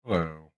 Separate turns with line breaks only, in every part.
Hello.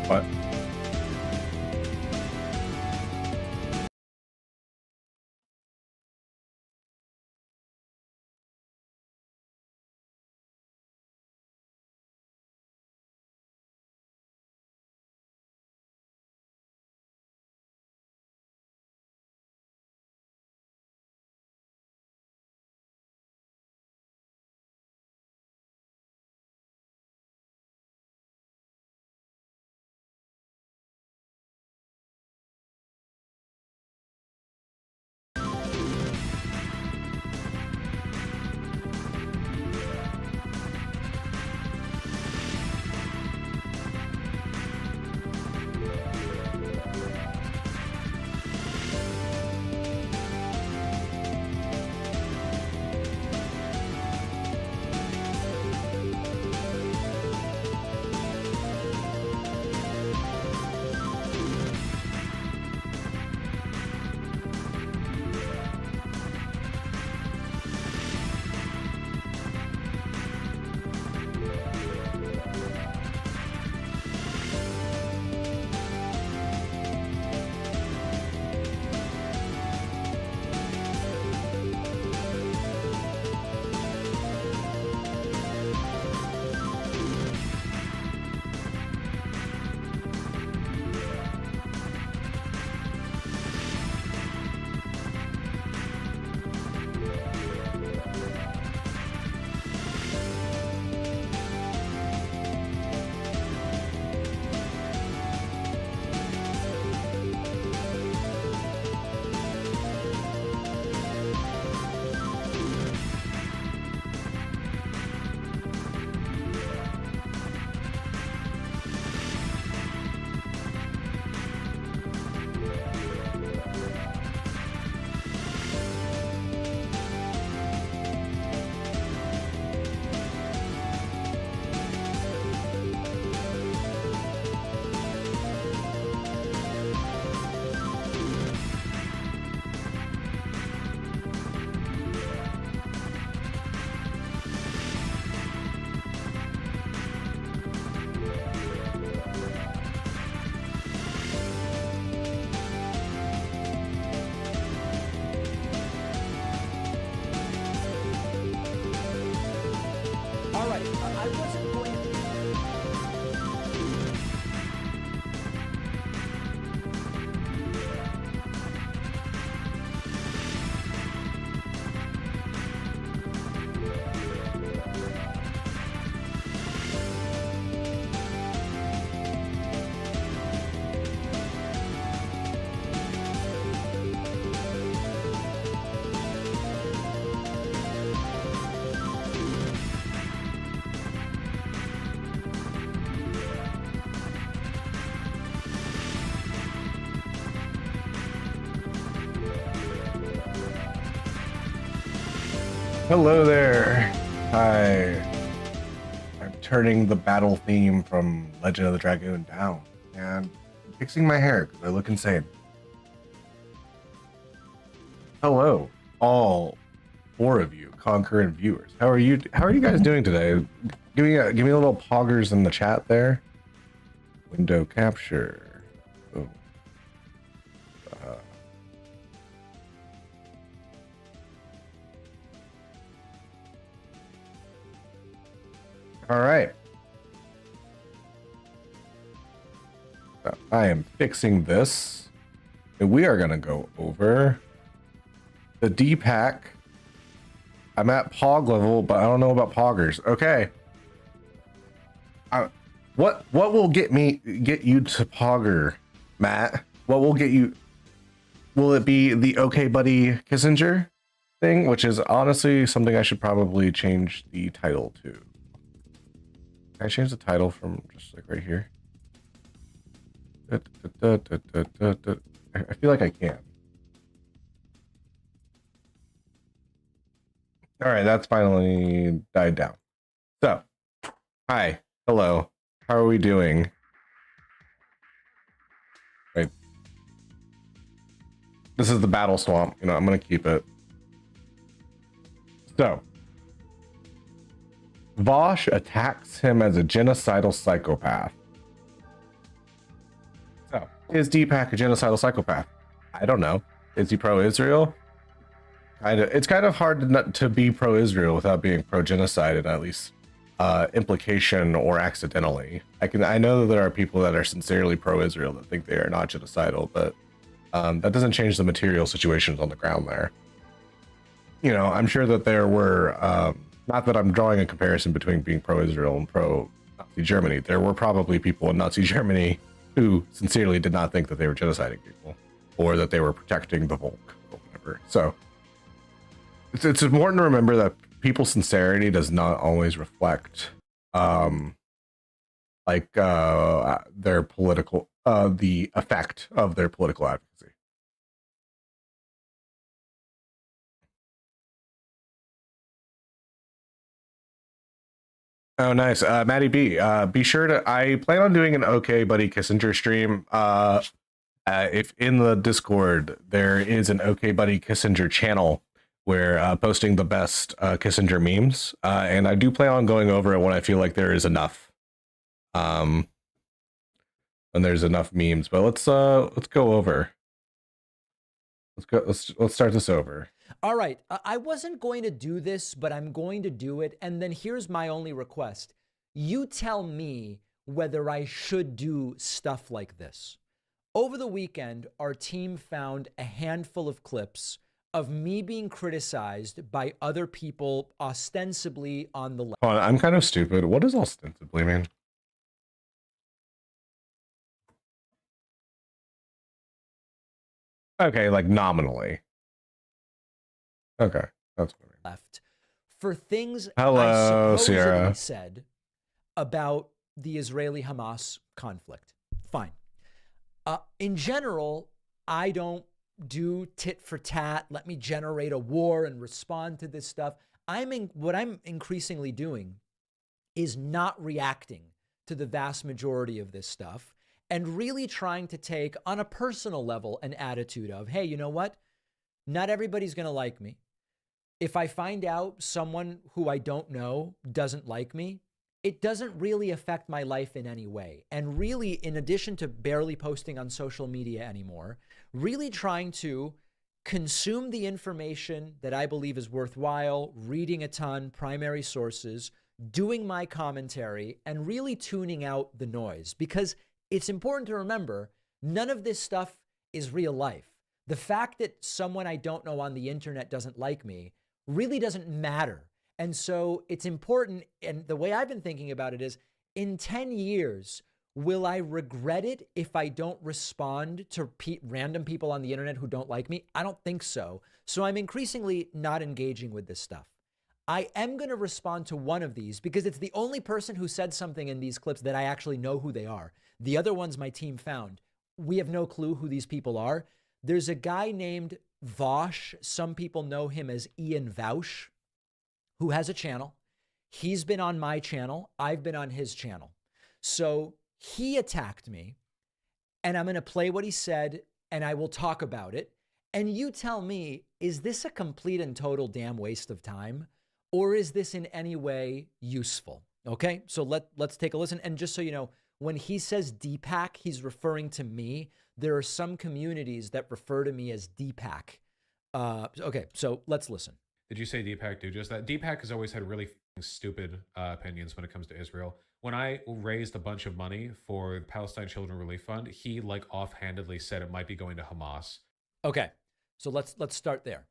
What? Hello there. Hi. I'm turning the battle theme from Legend of the Dragoon down and fixing my hair because I look insane. Hello, all 4 of you, concurrent viewers. How are you guys doing today? Give me a little poggers in the chat there. Window capture. Oh. All right. So I am fixing this, and we are gonna go over the Dpak. I'm at Pog level, but I don't know about Poggers. Okay. What will get you to Pogger, Matt? What will get you? Will it be the Okay Buddy Kissinger thing, which is honestly something I should probably change the title to? Can I change the title from just like right here? I feel like I can. All right, that's finally died down. So, hi, hello, how are we doing? Wait, this is the battle swamp. You know, I'm gonna keep it. So, Voosh attacks him as a genocidal psychopath. Is Dpak a genocidal psychopath? I don't know. Is he pro-Israel? It's kind of hard to be pro-Israel without being pro-genocide, and at least implication or accidentally. I know that there are people that are sincerely pro-Israel that think they are not genocidal, but that doesn't change the material situations on the ground there. You know, I'm sure that there were, not that I'm drawing a comparison between being pro-Israel and pro-Nazi Germany. There were probably people in Nazi Germany who sincerely did not think that they were genociding people or that they were protecting the Volk or whatever. So it's important to remember that people's sincerity does not always reflect their political the effect of their political advocacy. Oh, nice. Maddie B, be sure to, I plan on doing an OK Buddy Kissinger stream. If in the Discord, there is an OK Buddy Kissinger channel where posting the best Kissinger memes. And I do plan on going over it when I feel like there is enough. When there's enough memes, but let's go over. Let's start this over.
All right, I wasn't going to do this, but I'm going to do it. And then here's my only request. You tell me whether I should do stuff like this. Over the weekend, our team found a handful of clips of me being criticized by other people ostensibly on the left.
Oh, I'm kind of stupid. What does ostensibly mean? Okay, like nominally. Okay, that's what I mean.
Left for things
Hello,
I supposedly
Sierra.
said about the Israeli-Hamas conflict. Fine. In general, I don't do tit for tat. Let me generate a war and respond to this stuff. What I'm increasingly doing is not reacting to the vast majority of this stuff and really trying to take on a personal level an attitude of, hey, you know what? Not everybody's going to like me. If I find out someone who I don't know doesn't like me, it doesn't really affect my life in any way. And really, in addition to barely posting on social media anymore, really trying to consume the information that I believe is worthwhile, reading a ton, primary sources, doing my commentary, and really tuning out the noise. Because it's important to remember, none of this stuff is real life. The fact that someone I don't know on the internet doesn't like me really doesn't matter. And so it's important, and the way I've been thinking about it is, in 10 years, will I regret it if I don't respond to random people on the internet who don't like me? I don't think so. So I'm increasingly not engaging with this stuff. I am going to respond to one of these because it's the only person who said something in these clips that I actually know who they are. The other ones my team found, we have no clue who these people are. There's a guy named Voosh. Some people know him as Ian Voosh, who has a channel. He's been on my channel. I've been on his channel. So he attacked me, and I'm going to play what he said, and I will talk about it. And you tell me, is this a complete and total damn waste of time, or is this in any way useful? Okay, so let's take a listen. And just so you know, when he says Dpak, he's referring to me. There are some communities that refer to me as Dpak. Okay, so let's listen.
Did you say Dpak do just that? Dpak has always had really stupid opinions when it comes to Israel. When I raised a bunch of money for the Palestine Children Relief Fund, he like offhandedly said it might be going to Hamas.
Okay, so let's start there.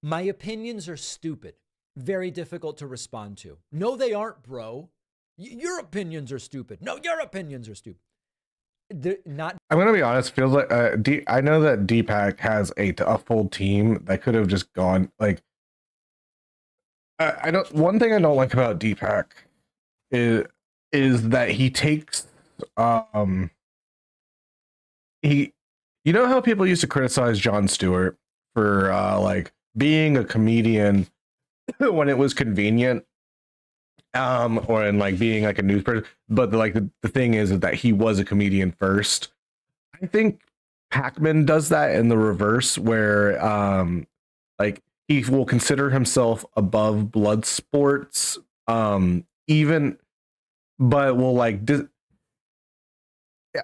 My opinions are stupid. Very difficult to respond to. No, they aren't, bro. Your opinions are stupid. No, your opinions are stupid. They're not.
I'm gonna be honest. Feels like I know that Dpak has a full team that could have just gone like. I don't. One thing I don't like about Dpak is that he takes he, you know how people used to criticize Jon Stewart for like being a comedian when it was convenient, or in like being like a news person, but like the thing is that he was a comedian first. I think Pac-Man does that in the reverse, where like he will consider himself above blood sports, even, but will like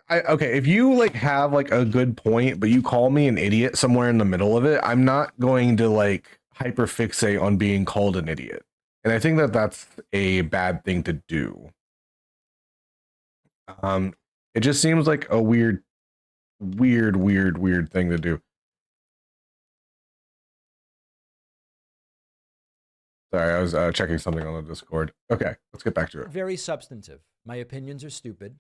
okay, if you like have like a good point, but you call me an idiot somewhere in the middle of it, I'm not going to like hyperfixate on being called an idiot. And I think that that's a bad thing to do. It just seems like a weird thing to do. Sorry, I was checking something on the Discord. Okay, let's get back to it.
Very substantive. My opinions are stupid.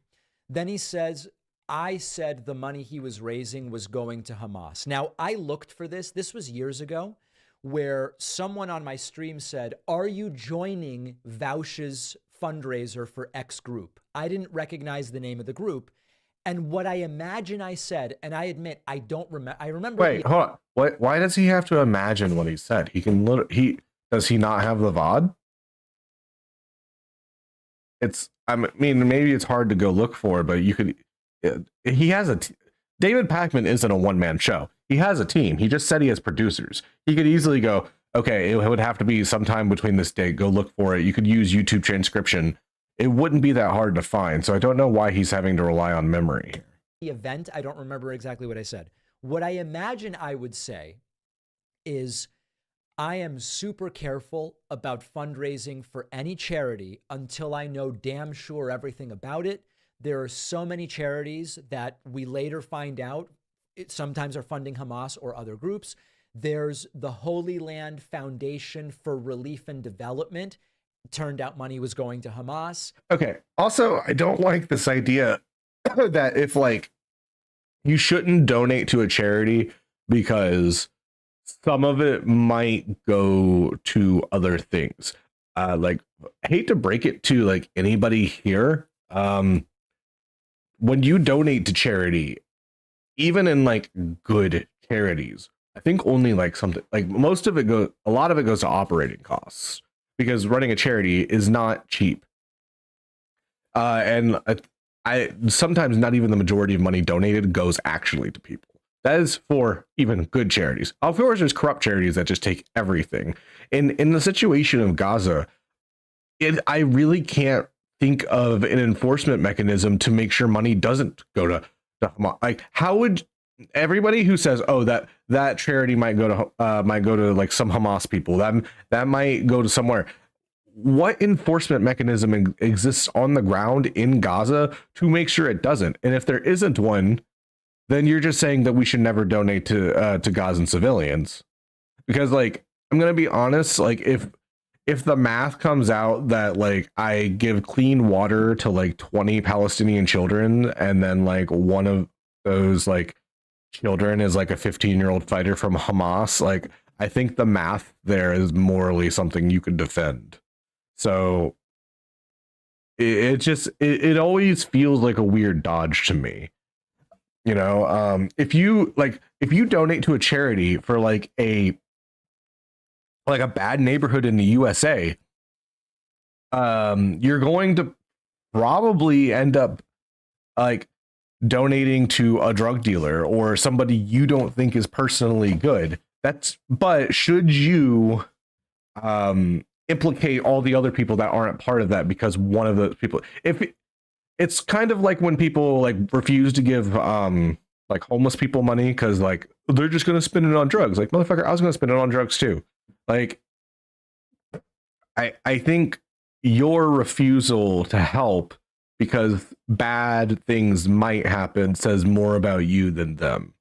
Then he says, I said the money he was raising was going to Hamas. Now, I looked for this. This was years ago, where someone on my stream said, are you joining Voosh's fundraiser for X group? I didn't recognize the name of the group. And what I imagine I said, and I admit I don't remember. I remember.
Wait, hold on. What? Why does he have to imagine what he said? He can literally. Does he not have the VOD? I mean, maybe it's hard to go look for, but you could. He has David Pakman isn't a one-man show. He has a team. He just said he has producers. He could easily go, okay, it would have to be sometime between this date. Go look for it. You could use YouTube transcription. It wouldn't be that hard to find. So I don't know why he's having to rely on memory.
The event, I don't remember exactly what I said. What I imagine I would say is, I am super careful about fundraising for any charity until I know damn sure everything about it. There are so many charities that we later find out sometimes are funding Hamas or other groups. There's the Holy Land Foundation for Relief and Development. Turned out money was going to Hamas.
Okay. Also, I don't like this idea that if like you shouldn't donate to a charity because some of it might go to other things. Like, I hate to break it to like anybody here. When you donate to charity, even in like good charities, I think only like something like a lot of it goes to operating costs, because running a charity is not cheap. And I sometimes not even the majority of money donated goes actually to people. That is for even good charities. Of course, there's corrupt charities that just take everything. In the situation of Gaza, I really can't think of an enforcement mechanism to make sure money doesn't go to Hamas. Like, how would everybody who says, "Oh, that charity might go to like some Hamas people, that might go to somewhere"? What enforcement mechanism exists on the ground in Gaza to make sure it doesn't? And if there isn't one, then you're just saying that we should never donate to Gazan civilians. Because like, I'm gonna be honest, like if the math comes out that like I give clean water to like 20 Palestinian children, and then like one of those like children is like a 15-year-old fighter from Hamas, like I think the math there is morally something you could defend. So it always feels like a weird dodge to me. You know, if you donate to a charity for like a bad neighborhood in the USA, you're going to probably end up like donating to a drug dealer or somebody you don't think is personally good. But should you implicate all the other people that aren't part of that because one of those people, it's kind of like when people like refuse to give like homeless people money because like they're just going to spend it on drugs. Like, motherfucker, I was going to spend it on drugs too. Like, I think your refusal to help because bad things might happen says more about you than them.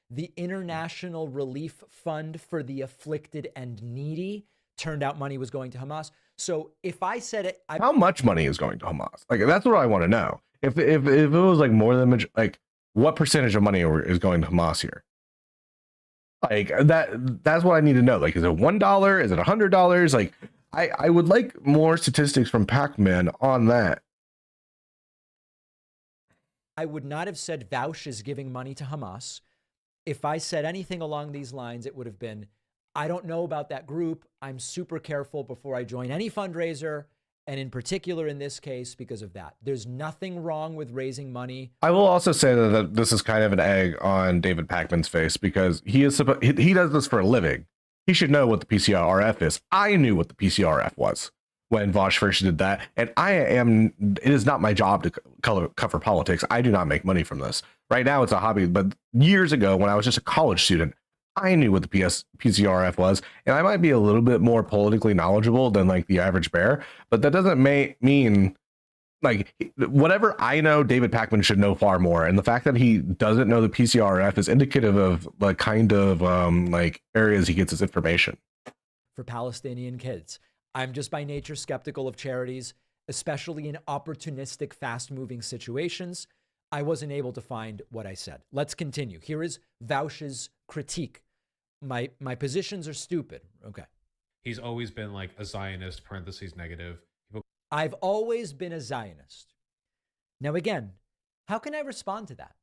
The International Relief Fund for the Afflicted and Needy, turned out money was going to Hamas. So if I said it,
how much money is going to Hamas? Like, that's what I want to know. If it was like more than like, what percentage of money is going to Hamas here? Like that's what I need to know. Like, is it $1? Is it $100? Like, I would like more statistics from Pac-Man on that.
I would not have said Voosh is giving money to Hamas. If I said anything along these lines, it would have been, I don't know about that group. I'm super careful before I join any fundraiser. And in particular, in this case, because of that, there's nothing wrong with raising money.
I will also say that this is kind of an egg on David Pakman's face because he does this for a living. He should know what the PCRF is. I knew what the PCRF was when Voosh first did that. And it is not my job to cover politics. I do not make money from this. Right now, it's a hobby. But years ago, when I was just a college student, I knew what the PCRF was, and I might be a little bit more politically knowledgeable than like the average bear, but that doesn't mean like whatever I know, David Pakman should know far more. And the fact that he doesn't know the PCRF is indicative of the kind of like areas he gets his information.
For Palestinian kids, I'm just by nature skeptical of charities, especially in opportunistic, fast-moving situations. I wasn't able to find what I said. Let's continue. Here is Voosh's critique. My positions are stupid. Okay.
He's always been like a Zionist, parentheses negative.
I've always been a Zionist. Now, again, how can I respond to that?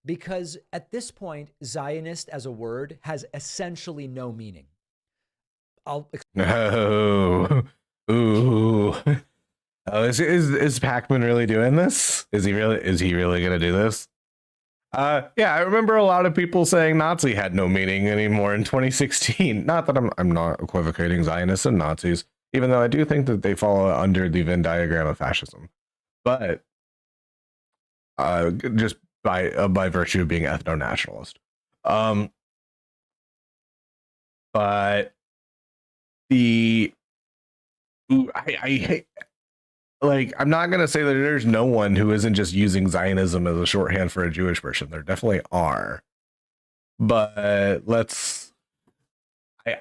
Because at this point, Zionist as a word has essentially no meaning.
Oh, ooh. Oh, is Pakman really doing this? Is he really gonna do this? Yeah, I remember a lot of people saying Nazi had no meaning anymore in 2016. Not that I'm not equivocating Zionists and Nazis, even though I do think that they fall under the Venn diagram of fascism. But just by virtue of being ethno-nationalist. But I hate, like, I'm not going to say that there's no one who isn't just using Zionism as a shorthand for a Jewish person. There definitely are. But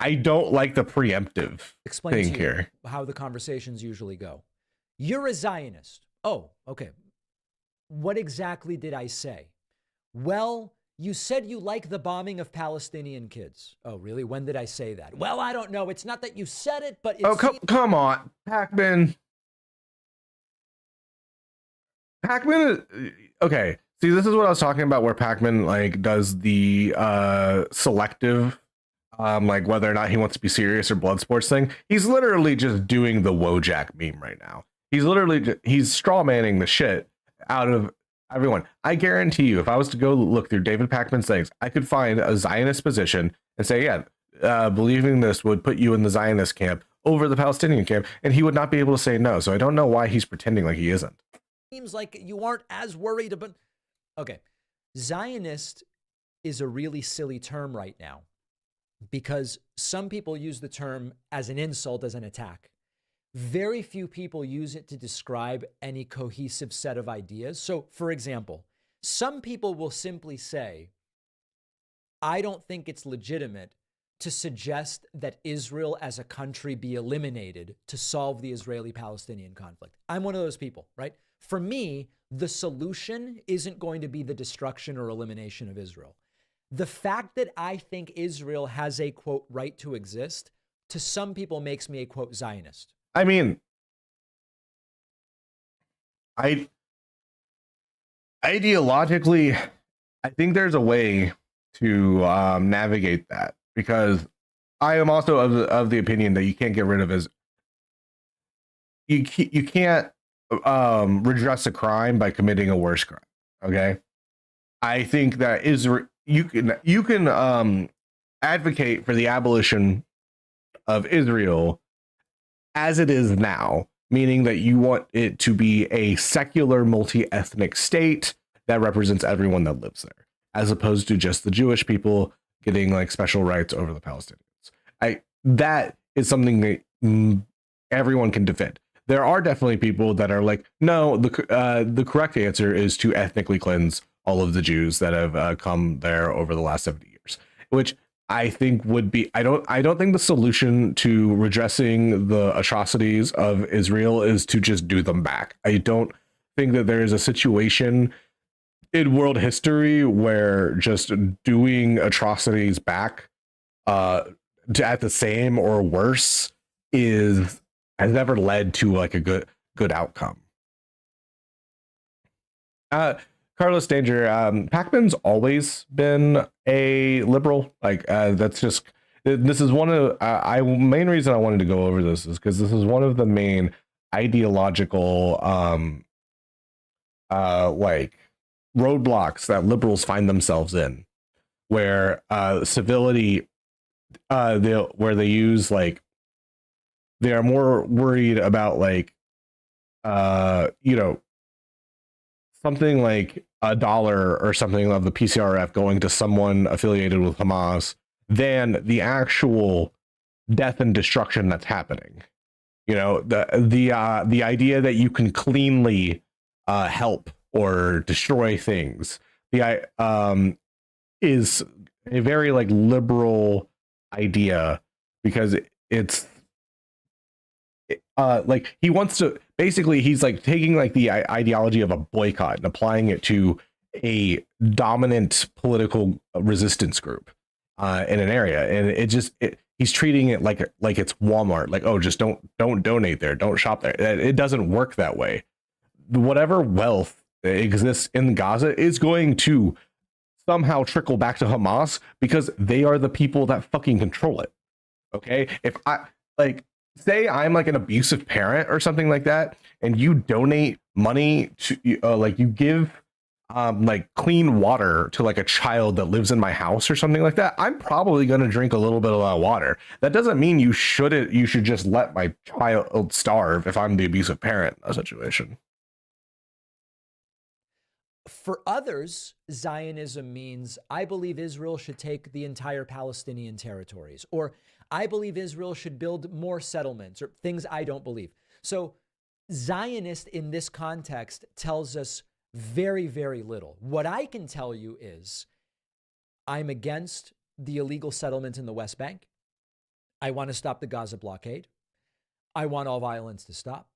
I don't like the preemptive thing here.
How the conversations usually go. You're a Zionist. Oh, okay. What exactly did I say? Well, you said you like the bombing of Palestinian kids. Oh, really? When did I say that? Well, I don't know. It's not that you said it, but it's...
come on, Pakman. Okay. See, this is what I was talking about, where Pakman like does the selective, like whether or not he wants to be serious or blood sports thing. He's literally just doing the Wojak meme right now. He's straw manning the shit out of everyone. I guarantee you, if I was to go look through David Pakman's things, I could find a Zionist position and say, yeah, believing this would put you in the Zionist camp over the Palestinian camp, and he would not be able to say no. So I don't know why he's pretending like he isn't.
Seems like you aren't as worried about... Okay. Zionist is a really silly term right now because some people use the term as an insult, as an attack. Very few people use it to describe any cohesive set of ideas. So, for example, some people will simply say, I don't think it's legitimate to suggest that Israel as a country be eliminated to solve the Israeli-Palestinian conflict. I'm one of those people, right? For me, the solution isn't going to be the destruction or elimination of Israel. The fact that I think Israel has a, quote, right to exist, to some people makes me a, quote, Zionist.
I mean, ideologically, I think there's a way to navigate that, because I am also of the opinion that you can't get rid of you can't redress a crime by committing a worse crime. Okay, I think that you can advocate for the abolition of Israel as it is now, meaning that you want it to be a secular, multi-ethnic state that represents everyone that lives there, as opposed to just the Jewish people getting like special rights over the Palestinians. That is something that everyone can defend. There are definitely people that are like, no, the correct answer is to ethnically cleanse all of the Jews that have come there over the last 70 years, which I think would be, I don't think the solution to redressing the atrocities of Israel is to just do them back. I don't think that there is a situation in world history where just doing atrocities back at the same or worse has never led to like a good outcome. Carlos Danger, Pakman's always been a liberal. Like that's just, this is one of main reason I wanted to go over this is because this is one of the main ideological like roadblocks that liberals find themselves in, where civility, where they use like They are more worried about like you know, something like $1 or something of the PCRF going to someone affiliated with Hamas than the actual death and destruction that's happening. You know, the idea that you can cleanly help or destroy things, is a very like liberal idea, because it's like he wants to basically, he's like taking like the ideology of a boycott and applying it to a dominant political resistance group in an area, and he's treating it like it's Walmart, like, oh, just don't donate there, don't shop there. It doesn't work that way. Whatever wealth exists in Gaza is going to somehow trickle back to Hamas, because they are the people that fucking control it. Okay, if I like, say I'm like an abusive parent or something like that, and you donate money to like you give like clean water to like a child that lives in my house or something like that, I'm probably going to drink a little bit of that water. That doesn't mean you should just let my child starve if I'm the abusive parent in that situation.
For others, Zionism means I believe Israel should take the entire Palestinian territories, or I believe Israel should build more settlements, or things I don't believe. So Zionist in this context tells us very, very little. What I can tell you is I'm against the illegal settlement in the West Bank. I want to stop the Gaza blockade. I want all violence to stop.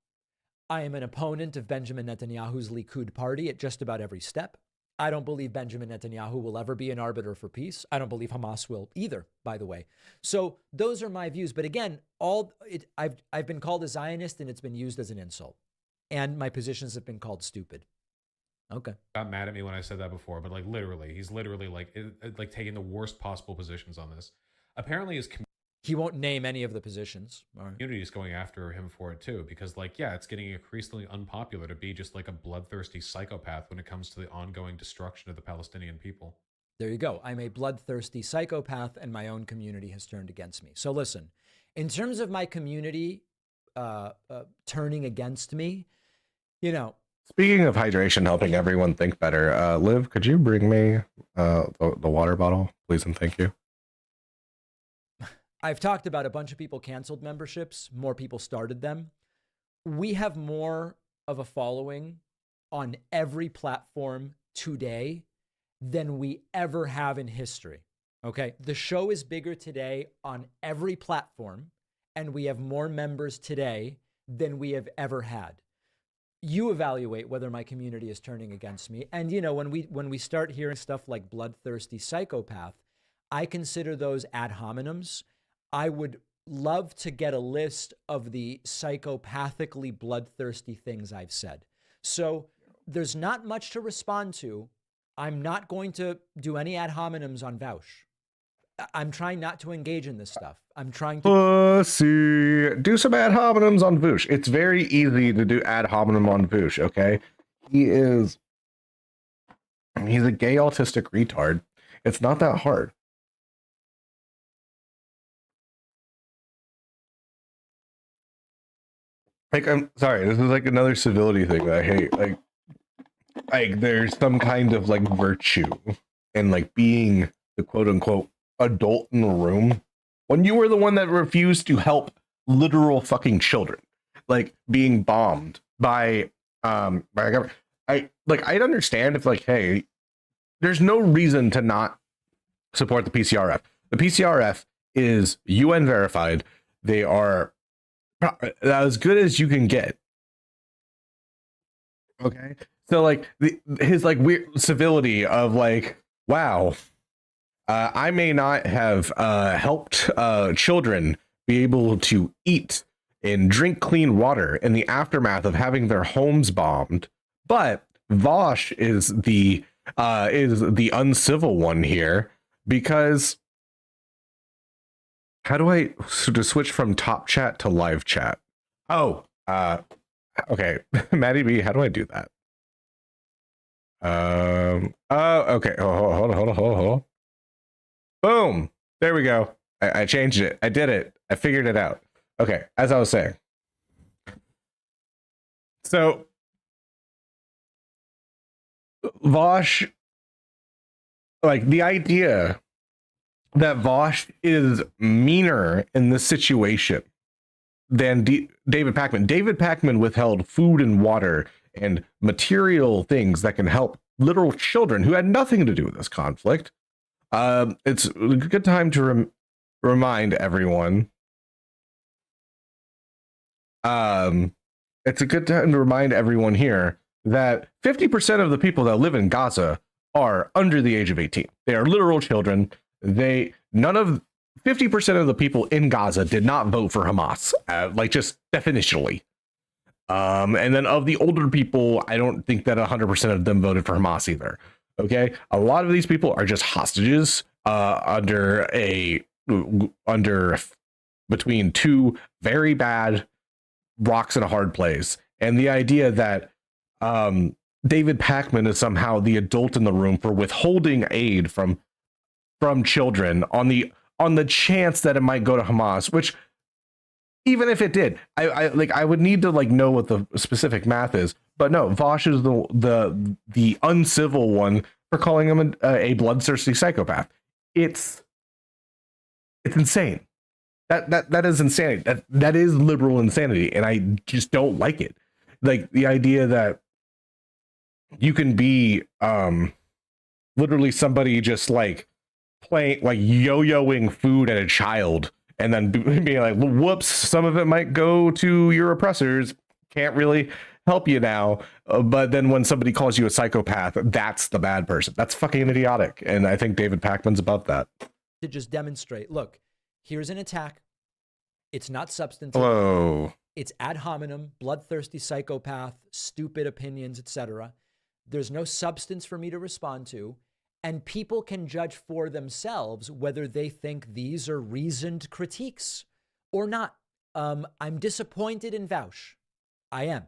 I am an opponent of Benjamin Netanyahu's Likud party at just about every step. I don't believe Benjamin Netanyahu will ever be an arbiter for peace. I don't believe Hamas will either, by the way. So those are my views. But again, I've been called a Zionist, and it's been used as an insult. And my positions have been called stupid. Okay.
Got mad at me when I said that before, but like literally, he's literally like taking the worst possible positions on this. Apparently his
he won't name any of the positions. All right.
Community is going after him for it too, because like, yeah, it's getting increasingly unpopular to be just like a bloodthirsty psychopath when it comes to the ongoing destruction of the Palestinian people.
There you go. I'm a bloodthirsty psychopath, and my own community has turned against me. So listen, in terms of my community turning against me, you know.
Speaking of hydration helping everyone think better, Liv, could you bring me the water bottle, please and thank you?
I've talked about a bunch of people canceled memberships. More people started them. We have more of a following on every platform today than we ever have in history. Okay. The show is bigger today on every platform, and we have more members today than we have ever had. You evaluate whether my community is turning against me. And, you know, when we start hearing stuff like bloodthirsty psychopath, I consider those ad hominems. I would love to get a list of the psychopathically bloodthirsty things I've said. So there's not much to respond to. I'm not going to do any ad hominems on Voosh. I'm trying not to engage in this stuff. I'm trying to
do some ad hominems on Voosh. It's very easy to do ad hominem on Voosh, okay? He's a gay autistic retard. It's not that hard. Like, I'm sorry, this is like another civility thing that I hate. Like there's some kind of like virtue in like being the quote unquote adult in the room when you were the one that refused to help literal fucking children, like being bombed by government. I'd understand if like, hey, there's no reason to not support the PCRF. The PCRF is UN verified. They are as good as you can get. Okay, so like his like weird civility of like, wow, I may not have helped children be able to eat and drink clean water in the aftermath of having their homes bombed, but Voosh is the uncivil one here, because how do I to switch from top chat to live chat? Oh, okay. Maddie B, how do I do that? Oh, okay. Hold on. Boom. There we go. I changed it. I did it. I figured it out. Okay, as I was saying. So Voosh, like the idea that Voosh is meaner in this situation than David Pakman. David Pakman withheld food and water and material things that can help literal children who had nothing to do with this conflict. It's a good time to remind everyone. It's a good time to remind everyone here that 50% of the people that live in Gaza are under the age of 18. They are literal children. 50% of the people in Gaza did not vote for Hamas, like just definitionally. And then of the older people, I don't think that 100% of them voted for Hamas either. Okay, a lot of these people are just hostages under between two very bad rocks in a hard place. And the idea that David Pakman is somehow the adult in the room for withholding aid from children on the chance that it might go to Hamas, which even if it did, I would need to like know what the specific math is. But no, Voosh is the uncivil one for calling him a bloodthirsty psychopath. It's insane. That is insanity. That is liberal insanity, and I just don't like it. Like the idea that you can be literally somebody just like playing like yo-yoing food at a child and then being like, whoops, some of it might go to your oppressors, can't really help you now. But then when somebody calls you a psychopath, that's the bad person. That's fucking idiotic. And I think David Pakman's above that.
To just demonstrate, look, here's an attack. It's not substantive.
Hello.
It's ad hominem, bloodthirsty psychopath, stupid opinions, etc. There's no substance for me to respond to. And people can judge for themselves whether they think these are reasoned critiques or not. I'm disappointed in Voosh. I am.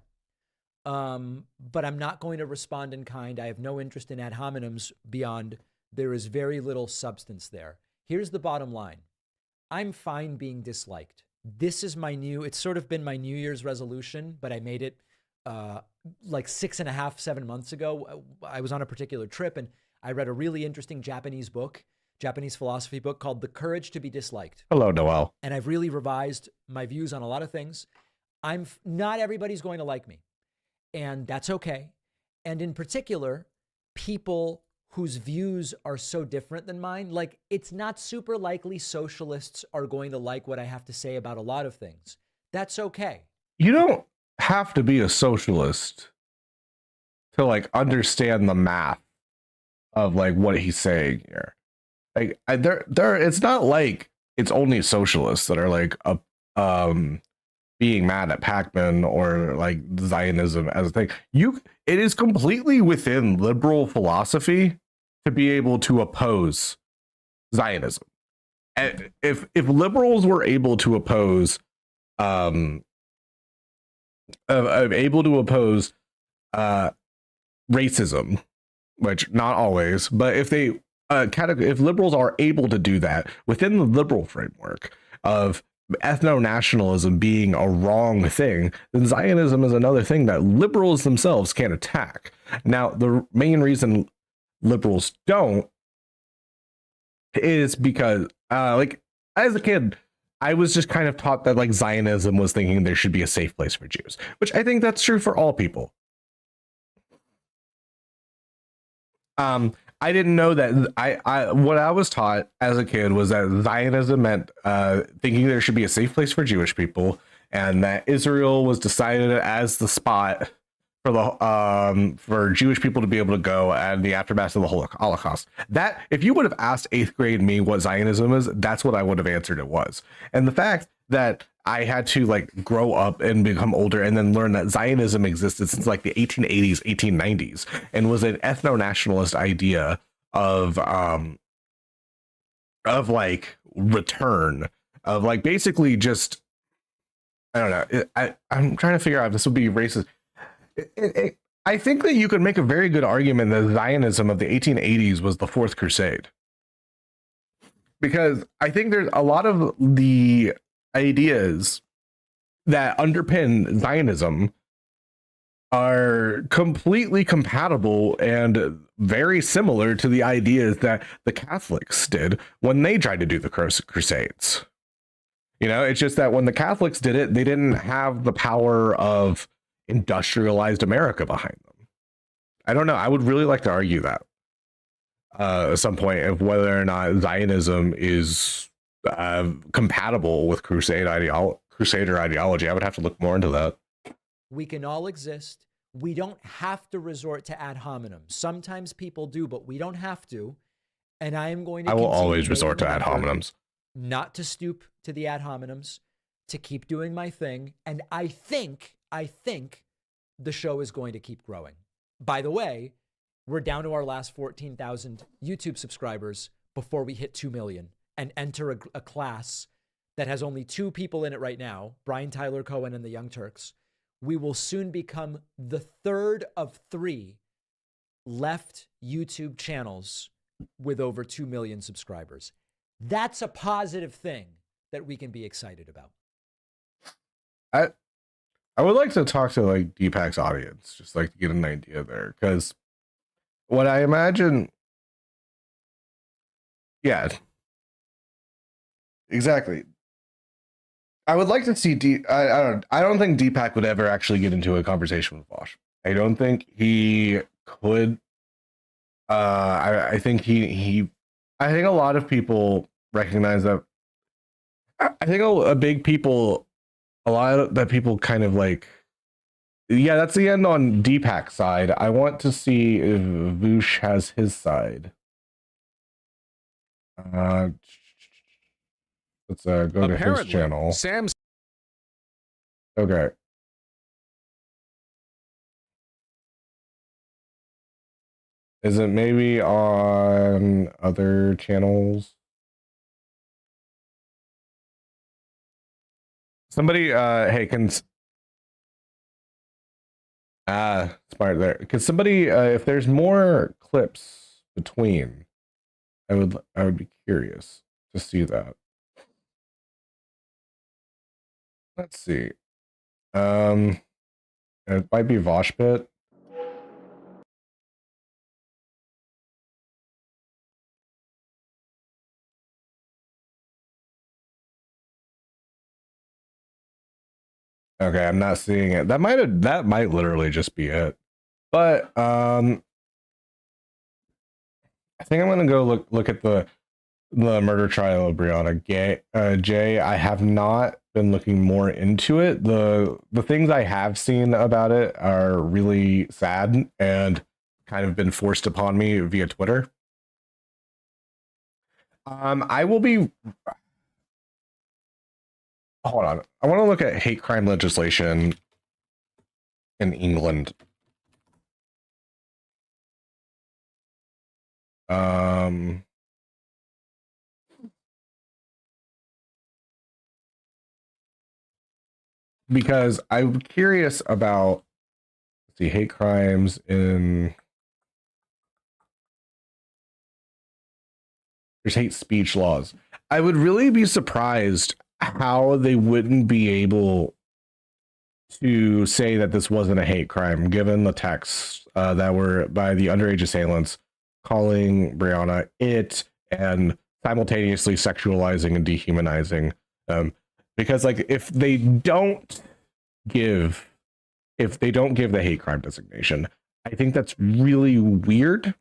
But I'm not going to respond in kind. I have no interest in ad hominems beyond there is very little substance there. Here's the bottom line. I'm fine being disliked. This is it's sort of been my New Year's resolution, but I made it like 6.5, 7 months ago. I was on a particular trip and I read a really interesting Japanese philosophy book called The Courage to be Disliked.
Hello, Noel.
And I've really revised my views on a lot of things. Not everybody's going to like me, and that's okay. And in particular, people whose views are so different than mine, like it's not super likely socialists are going to like what I have to say about a lot of things. That's okay.
You don't have to be a socialist to like understand the math of like what he's saying here. Like it's not like it's only socialists that are like being mad at Pakman or like Zionism as a thing. It is completely within liberal philosophy to be able to oppose Zionism. And if liberals were able to oppose racism, which not always, but if liberals are able to do that within the liberal framework of ethno-nationalism being a wrong thing, then Zionism is another thing that liberals themselves can't attack. Now, the main reason liberals don't is because, like, as a kid, I was just kind of taught that like Zionism was thinking there should be a safe place for Jews, which I think that's true for all people. I didn't know that. What I was taught as a kid was that Zionism meant thinking there should be a safe place for Jewish people, and that Israel was decided as the spot for the for Jewish people to be able to go and the aftermath of the Holocaust. That if you would have asked 8th grade me what Zionism is, that's what I would have answered it was. And the fact that I had to like grow up and become older and then learn that Zionism existed since like the 1880s, 1890s, and was an ethno-nationalist idea of like return, of like basically just, I don't know. I'm trying to figure out if this would be racist. I think that you could make a very good argument that Zionism of the 1880s was the Fourth Crusade, because I think there's a lot of the ideas that underpin Zionism are completely compatible and very similar to the ideas that the Catholics did when they tried to do the Crusades. You know, it's just that when the Catholics did it, they didn't have the power of industrialized America behind them. I don't know. I would really like to argue that at some point of whether or not Zionism is compatible with Crusader ideology. I would have to look more into that.
We can all exist. We don't have to resort to ad hominem. Sometimes people do, but we don't have to. And I am going to.
I will always resort to ad hominems.
Not to stoop to the ad hominems, to keep doing my thing. And I think the show is going to keep growing. By the way, we're down to our last 14,000 YouTube subscribers before we hit 2 million and enter a class that has only 2 people in it right now, Brian Tyler Cohen and the Young Turks. We will soon become the 3rd of 3 left YouTube channels with over 2 million subscribers. That's a positive thing that we can be excited about.
I would like to talk to like Dpak's audience, just like to get an idea there, because what I imagine, yeah, exactly. I would like to see I don't think Dpak would ever actually get into a conversation with Voosh. I don't think he could. I think I think a lot of people recognize that. I think a lot of that people kind of like. Yeah, that's the end on Dpak's side. I want to see if Voosh has his side. Let's go to his channel.
Sam's.
Okay. Is it maybe on other channels? Somebody, hey, can smart there. Can somebody, if there's more clips between, I would be curious to see that. Let's see. It might be Voshpit. Okay, I'm not seeing it. That might literally just be it. But I think I'm gonna go look at the murder trial of Breonna Jay. I have not been looking more into it. The things I have seen about it are really sad and kind of been forced upon me via Twitter. I will be. Hold on. I want to look at hate crime legislation in England. Because I'm curious about the hate crimes in. There's hate speech laws. I would really be surprised how they wouldn't be able to say that this wasn't a hate crime, given the texts that were by the underage assailants calling Breonna it and simultaneously sexualizing and dehumanizing. Because like if they don't give the hate crime designation, I think that's really weird,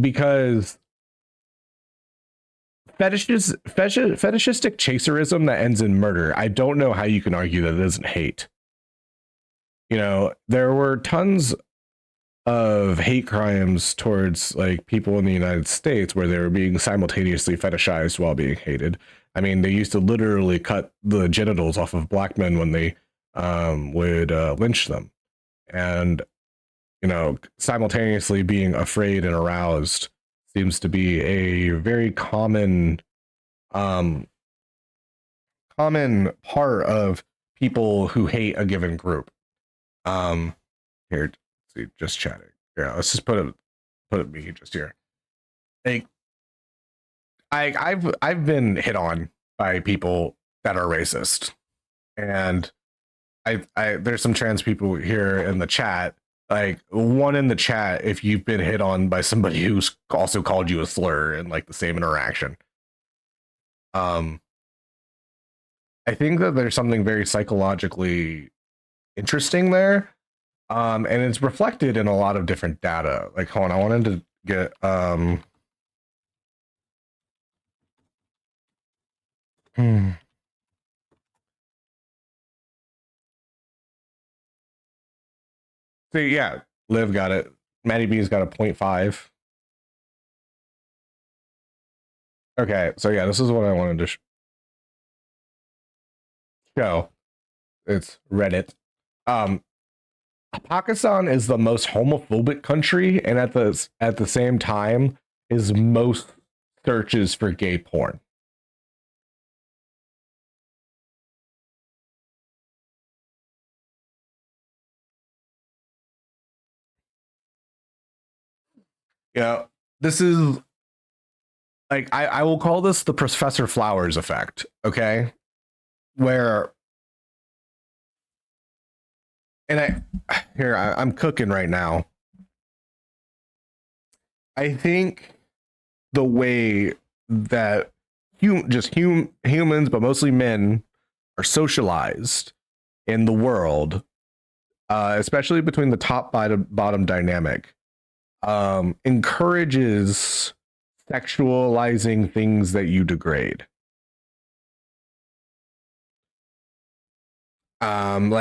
because fetishistic chaserism that ends in murder, I don't know how you can argue that it isn't hate. You know, there were tons of hate crimes towards like people in the United States where they were being simultaneously fetishized while being hated. I mean, they used to literally cut the genitals off of black men when they would lynch them. And, you know, simultaneously being afraid and aroused seems to be a very common part of people who hate a given group. Here, see, just chatting. Yeah, let's just put it me just here. Like, I've been hit on by people that are racist. And I there's some trans people here in the chat. Like one in the chat, if you've been hit on by somebody who's also called you a slur in like the same interaction. I think that there's something very psychologically interesting there. And it's reflected in a lot of different data. Like, hold on, I wanted to get So yeah, Liv got it. Maddie B's got a 0.5. Okay, so yeah, this is what I wanted to show. It's Reddit. Pakistan is the most homophobic country, and at the same time is most searches for gay porn. Yeah, this is like I will call this the Professor Flowers effect, okay? Where and I'm cooking right now. I think the way that humans, but mostly men, are socialized in the world, especially between the top bottom dynamic, encourages sexualizing things that you degrade. I mean,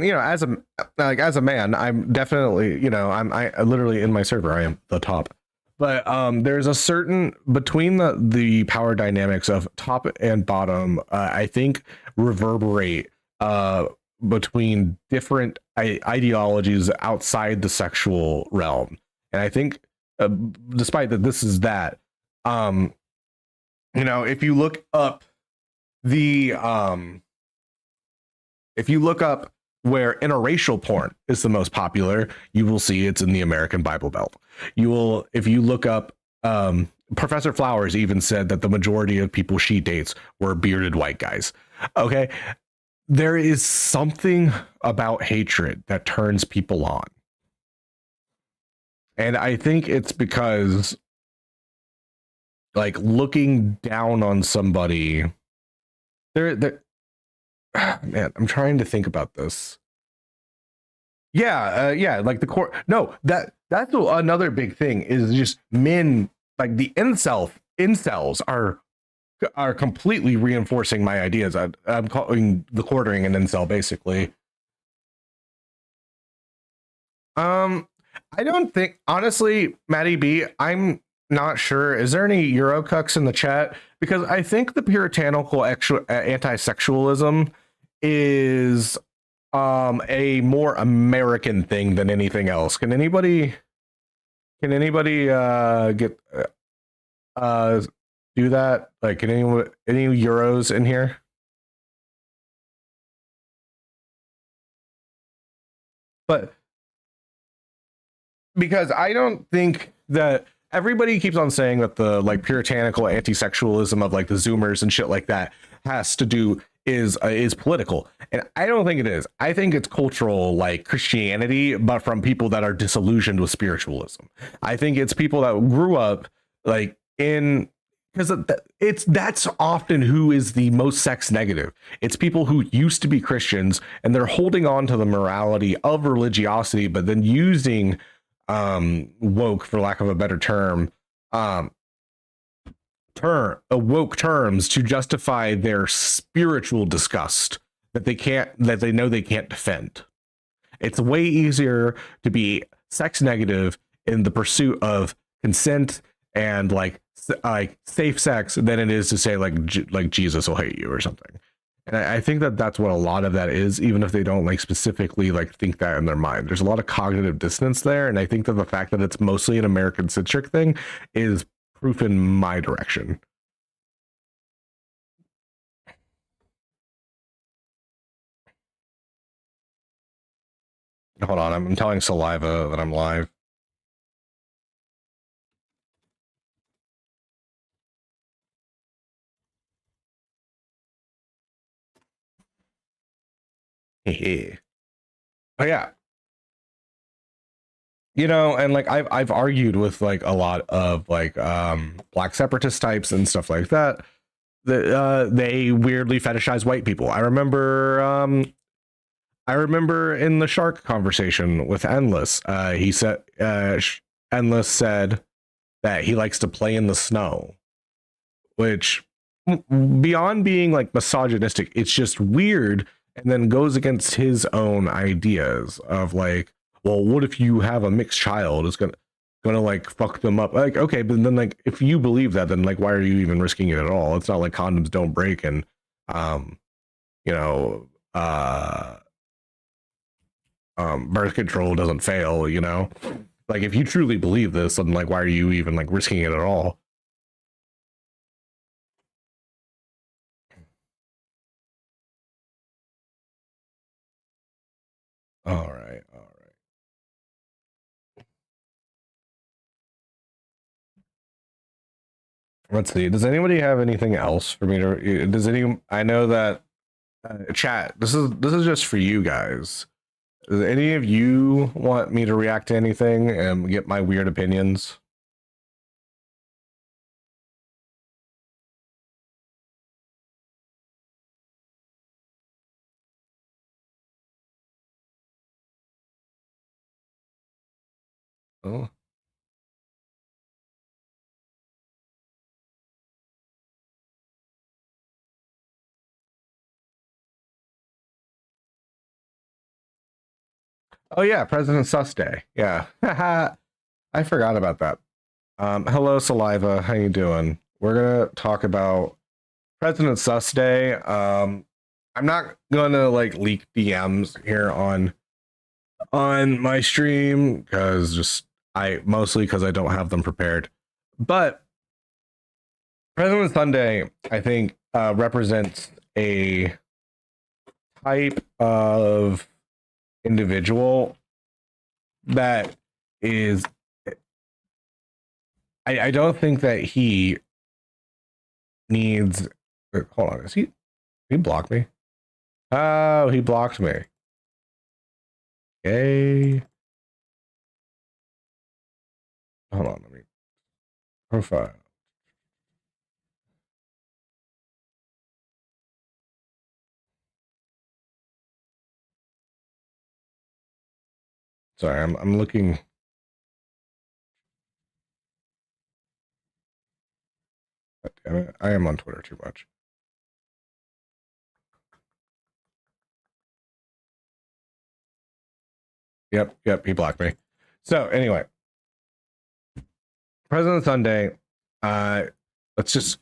you know, as a man, I'm definitely, you know, I literally in my server, I am the top. But there's a certain between the power dynamics of top and bottom, I think reverberate between different ideologies outside the sexual realm. And I think despite that this is that, you know, if you look up where interracial porn is the most popular, you will see it's in the American Bible Belt. If you look up, Professor Flowers even said that the majority of people she dates were bearded white guys. Okay. There is something about hatred that turns people on. And I think it's because, like, looking down on somebody, man, I'm trying to think about this. Yeah, like the core. No, that's another big thing is just men, like the incels are completely reinforcing my ideas. I'm calling the quartering an incel, basically. I don't think, honestly, Maddie B, I'm not sure. Is there any Eurocucks in the chat? Because I think the puritanical anti-sexualism is a more American thing than anything else. Can anybody get do that? Like, can anyone, any Euros in here? But because I don't think that everybody keeps on saying that the like puritanical anti-sexualism of like the Zoomers and shit like that has to do is political, and I don't think it is. I think it's cultural, like Christianity, but from people that are disillusioned with spiritualism. I think it's people that grew up like in, because that's often who is the most sex negative. It's people who used to be Christians and they're holding on to the morality of religiosity, but then using woke, for lack of a better term, woke terms to justify their spiritual disgust that they know they can't defend. It's way easier to be sex negative in the pursuit of consent and like safe sex than it is to say like Jesus will hate you or something. And I think that that's what a lot of that is, even if they don't like specifically like think that in their mind. There's a lot of cognitive dissonance there, and I think that the fact that it's mostly an American centric thing is proof in my direction. Hold on, I'm telling Saliva that I'm live. But yeah, and like I've argued with like a lot of like black separatist types and stuff like that. That they weirdly fetishize white people. I remember in the shark conversation with Endless, he said Endless said that he likes to play in the snow, which beyond being like misogynistic, it's just weird, and then goes against his own ideas of like, well, what if you have a mixed child? It's gonna like fuck them up. Like, okay, but then like if you believe that, then like why are you even risking it at all? It's not like condoms don't break and birth control doesn't fail, Like if you truly believe this, then like why are you even like risking it at all? All right. Let's see. Does anybody have anything else for me to? I know that chat. This is just for you guys. Does any of you want me to react to anything and get my weird opinions? Oh. Oh yeah, President Susday. Yeah. I forgot about that. Hello, Saliva. How you doing? We're gonna talk about President Susday. I'm not gonna like leak DMs here on my stream because mostly because I don't have them prepared. But President Sunday, I think, represents a type of individual that is. I don't think that he needs. Hold on, he blocked me? Oh, he blocked me. Okay. Hold on, let me profile. Sorry, I'm looking. Damn it, I am on Twitter too much. Yep, he blocked me. So anyway, President Sunday, let's just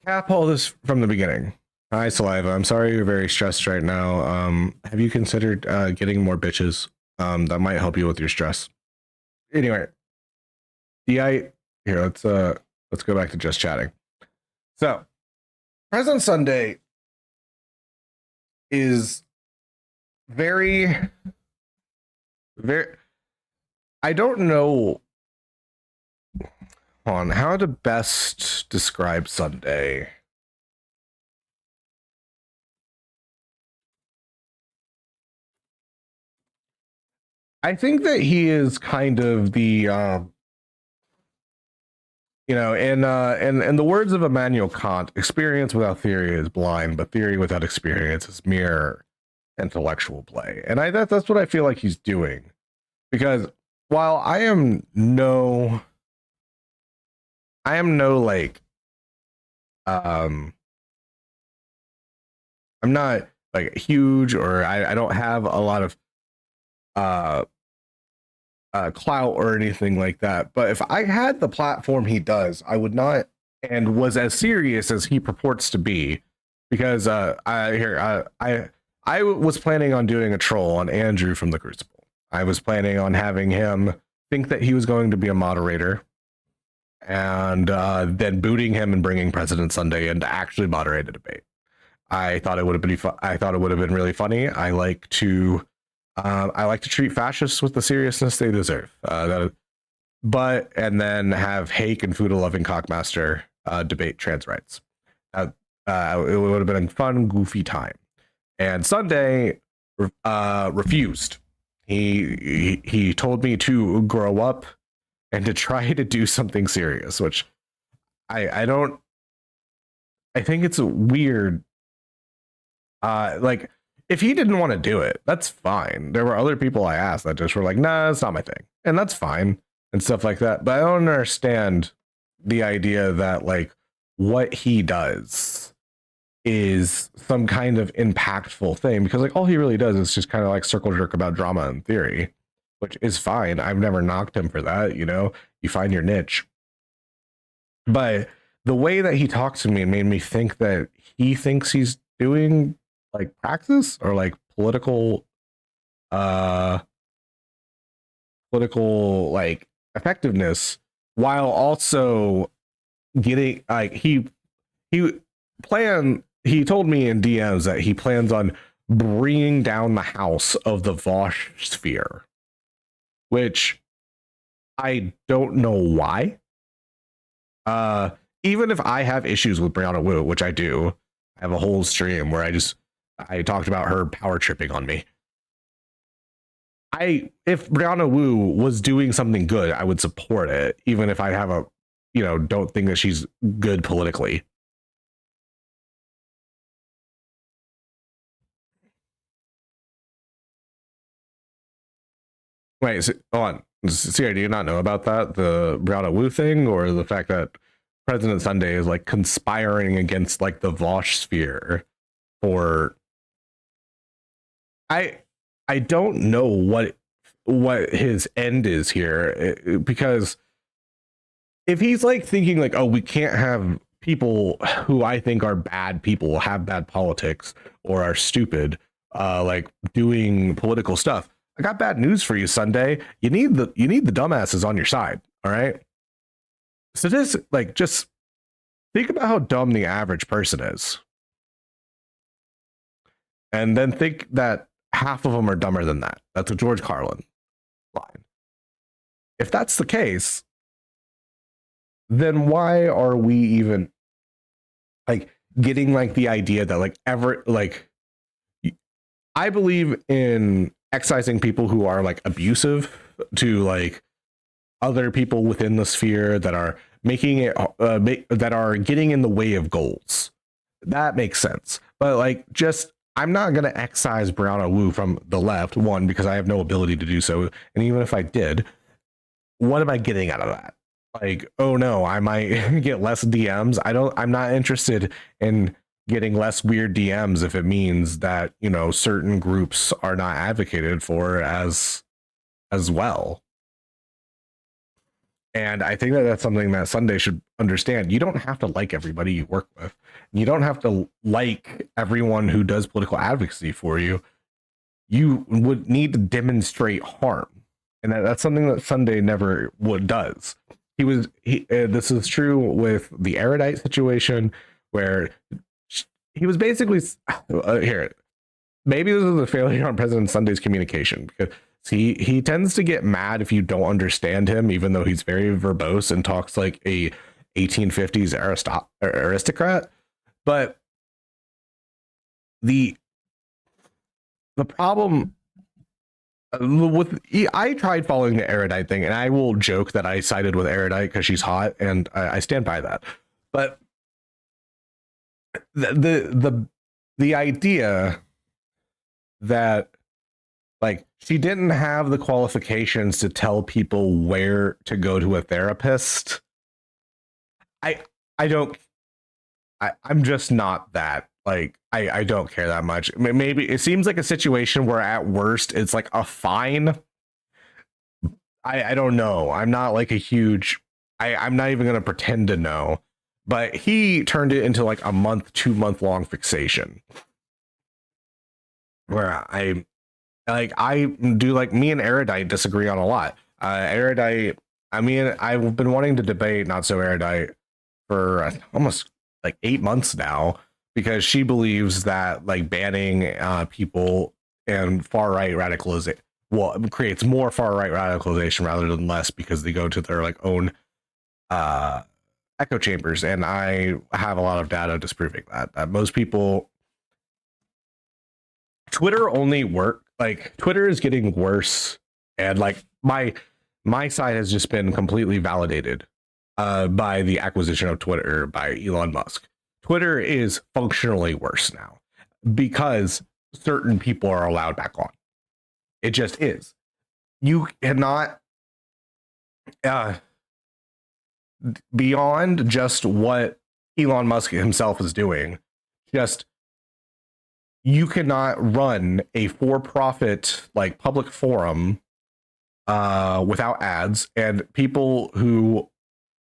cap all this from the beginning. Hi, Saliva. I'm sorry you're very stressed right now. Have you considered getting more bitches? That might help you with your stress. Anyway, here, let's go back to just chatting. So, President Sunday is very I don't know on how to best describe Sunday. I think that he is kind of the in the words of Immanuel Kant, experience without theory is blind, but theory without experience is mere intellectual play. And that's what I feel like he's doing. Because while I am no like I'm not like huge, or I don't have a lot of clout or anything like that. But if I had the platform he does, I would not, and was as serious as he purports to be, because I was planning on doing a troll on Andrew from the Crucible. I was planning on having him think that he was going to be a moderator, and then booting him and bringing President Sunday in to actually moderate a debate. I thought it would have been I thought it would have been really funny. I like to treat fascists with the seriousness they deserve. And then have Hake and Foodle Loving Cockmaster debate trans rights. It would have been a fun, goofy time. And Sunday refused. He told me to grow up and to try to do something serious, which I don't. I think it's weird. Like if he didn't want to do it, that's fine. There were other people I asked that just were like, nah, it's not my thing, and that's fine and stuff like that. But I don't understand the idea that like what he does is some kind of impactful thing, because like all he really does is just kind of like circle jerk about drama and theory, which is fine. I've never knocked him for that. You know, you find your niche. But the way that he talks to me made me think that he thinks he's doing like praxis or like political like effectiveness, while also getting like he told me in DMs that he plans on bringing down the house of the Voosh sphere, which I don't know why. Even if I have issues with Brianna Wu, which I do, I have a whole stream where I talked about her power tripping on me. If Brianna Wu was doing something good, I would support it, even if I have don't think that she's good politically. Wait, hold on. Sierra, do you not know about that? The Brianna Wu thing, or the fact that President Sunday is like conspiring against like the Voosh sphere for I don't know what his end is here, because if he's like thinking like, oh, we can't have people who I think are bad people have bad politics or are stupid like doing political stuff, I got bad news for you, Sunday. You need the dumbasses on your side. All right. So just think about how dumb the average person is. And then think that half of them are dumber than that. That's a George Carlin line. If that's the case, then why are we even like getting like the idea that like I believe in excising people who are like abusive to like other people within the sphere that are making it that are getting in the way of goals. That makes sense. But like, just I'm not going to excise Brianna Wu from the left, one, because I have no ability to do so, and even if I did, what am I getting out of that? Like, oh no, I might get less DMs. I'm not interested in getting less weird DMs if it means that, certain groups are not advocated for as well. And I think that that's something that Sunday should understand. You don't have to like everybody you work with. You don't have to like everyone who does political advocacy for you. You would need to demonstrate harm. And that's something that Sunday never does. This is true with the Erudite situation, where he was basically here. Maybe this is a failure on President Sunday's communication, because he tends to get mad if you don't understand him, even though he's very verbose and talks like a 1850s aristocrat. But the problem with I tried following the Erudite thing, and I will joke that I sided with Erudite because she's hot, and I stand by that. But the idea that like she didn't have the qualifications to tell people where to go to a therapist, I'm just not that. Like, I don't care that much. Maybe it seems like a situation where at worst it's like a fine. I don't know. I'm not like a huge, I'm not even going to pretend to know, but he turned it into like a 2-month long fixation where I do like me and Erudite disagree on a lot. Erudite, I've been wanting to debate Not So Erudite for almost like 8 months now, because she believes that like banning people and far right radicalization creates more far right radicalization rather than less, because they go to their like own echo chambers. And I have a lot of data disproving that most people Twitter only work like Twitter is getting worse, and like my side has just been completely validated by the acquisition of Twitter by Elon Musk. Twitter is functionally worse now because certain people are allowed back on. It just is. You cannot beyond just what Elon Musk himself is doing, just you cannot run a for-profit like public forum without ads, and people who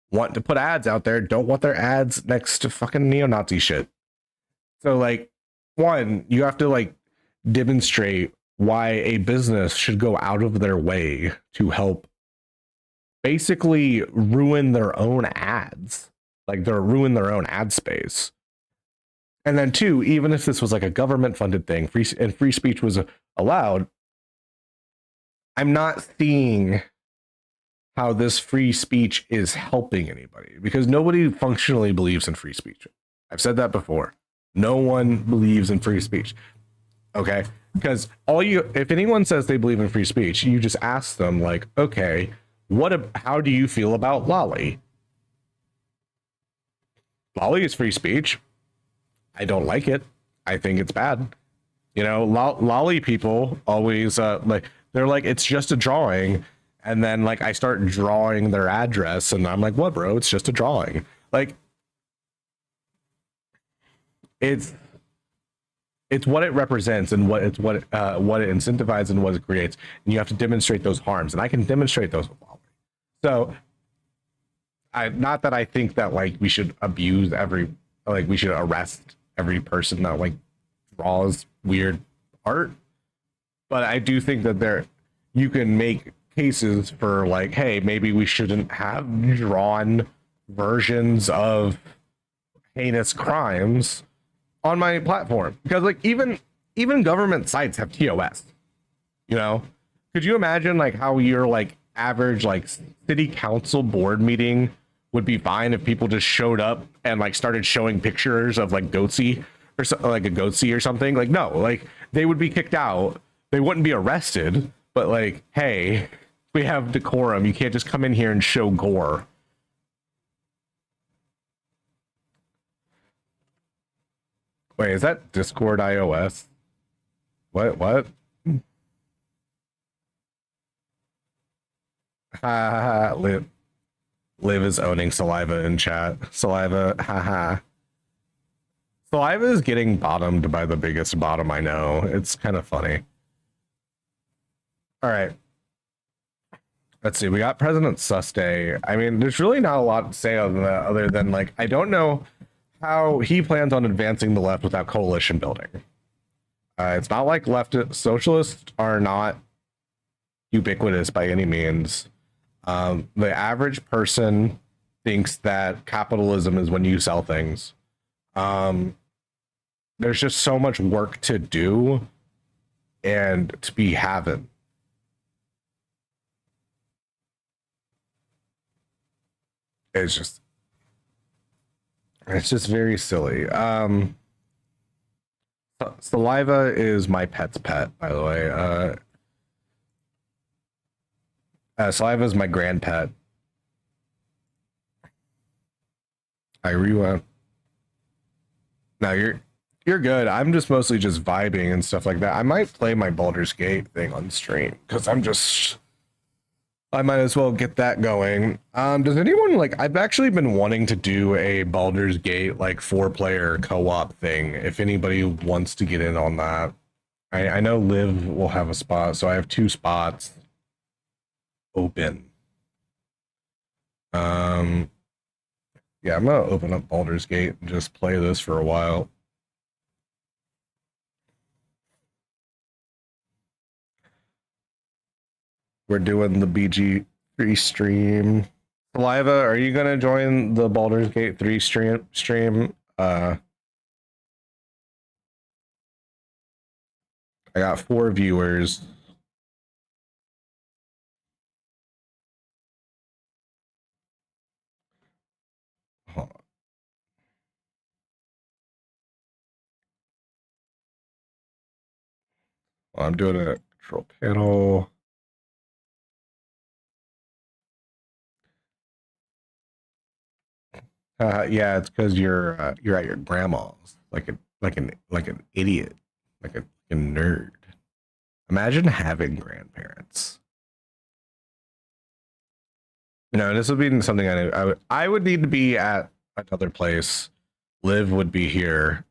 want to put ads out there don't want their ads next to fucking neo-Nazi shit. So like, one, you have to like demonstrate why a business should go out of their way to help basically ruin their own ads, like they're ruin their own ad space. And then two, even if this was like a government funded thing, free speech was allowed, I'm not seeing how this free speech is helping anybody, because nobody functionally believes in free speech. I've said that before. No one believes in free speech. Okay? Because if anyone says they believe in free speech, you just ask them like, okay, how do you feel about Lolly? Lolly is free speech. I don't like it. I think it's bad. You know, Lolly people always like, they're like, it's just a drawing. And then like I start drawing their address and I'm like, what, bro? It's just a drawing. Like, it's what it represents and what it incentivizes and what it creates. And you have to demonstrate those harms. And I can demonstrate those with Lolly. So not that I think that like we should abuse we should arrest every person that like draws weird art. But I do think that you can make cases for like, hey, maybe we shouldn't have drawn versions of heinous crimes on my platform, because like even government sites have TOS. You know, could you imagine like how your like average like city council board meeting would be fine if people just showed up and like started showing pictures of like goatsy or like a goatsy or something? Like, no, like they would be kicked out. They wouldn't be arrested, but like, hey, we have decorum. You can't just come in here and show gore. Wait, is that Discord iOS? What? Liv is owning Saliva in chat. Saliva, haha. Saliva is getting bottomed by the biggest bottom I know. It's kind of funny. All right. Let's see. We got President Susday. I mean, there's really not a lot to say on that other than like, I don't know how he plans on advancing the left without coalition building. It's not like socialists are not ubiquitous by any means. The average person thinks that capitalism is when you sell things. There's just so much work to do and to be having. It's just very silly. Saliva is my pet's pet, by the way. Saliva is my grand pet. I rewound. No, you're good. I'm just mostly just vibing and stuff like that. I might play my Baldur's Gate thing on stream because I might as well get that going. Does anyone like? I've actually been wanting to do a Baldur's Gate like 4-player co-op thing. If anybody wants to get in on that, I know Liv will have a spot, so I have 2 spots open. Yeah, I'm gonna open up Baldur's Gate and just play this for a while. We're doing the BG3 stream. Saliva, are you gonna join the Baldur's Gate 3 stream? I got 4 viewers. Hold on. I'm doing a control panel. Yeah, it's because you're at your grandma's, like an idiot, like a nerd. Imagine having grandparents. No, this would be something I would need to be at another place. Liv would be here,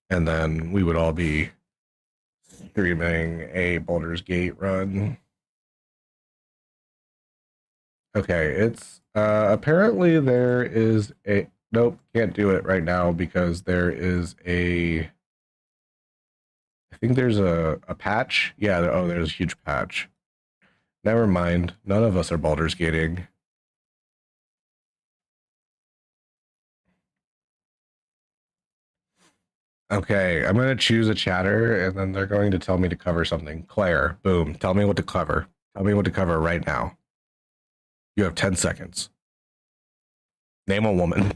and then we would all be streaming a Baldur's Gate run. Okay, it's apparently there is a nope, can't do it right now because there is a I think there's a patch. Yeah, oh, there's a huge patch. Never mind. None of us are Baldur's Gating. Okay, I'm gonna choose a chatter, and then they're going to tell me to cover something. Claire, boom, tell me what to cover. Tell me what to cover right now. You have 10 seconds. Name a woman.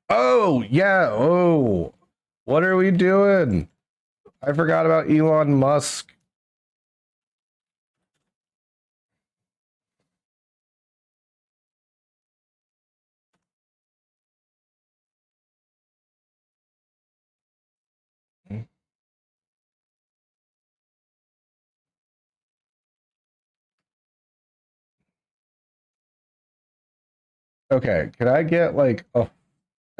Oh, yeah. Oh, what are we doing? I forgot about Elon Musk. Okay, can I get like, oh,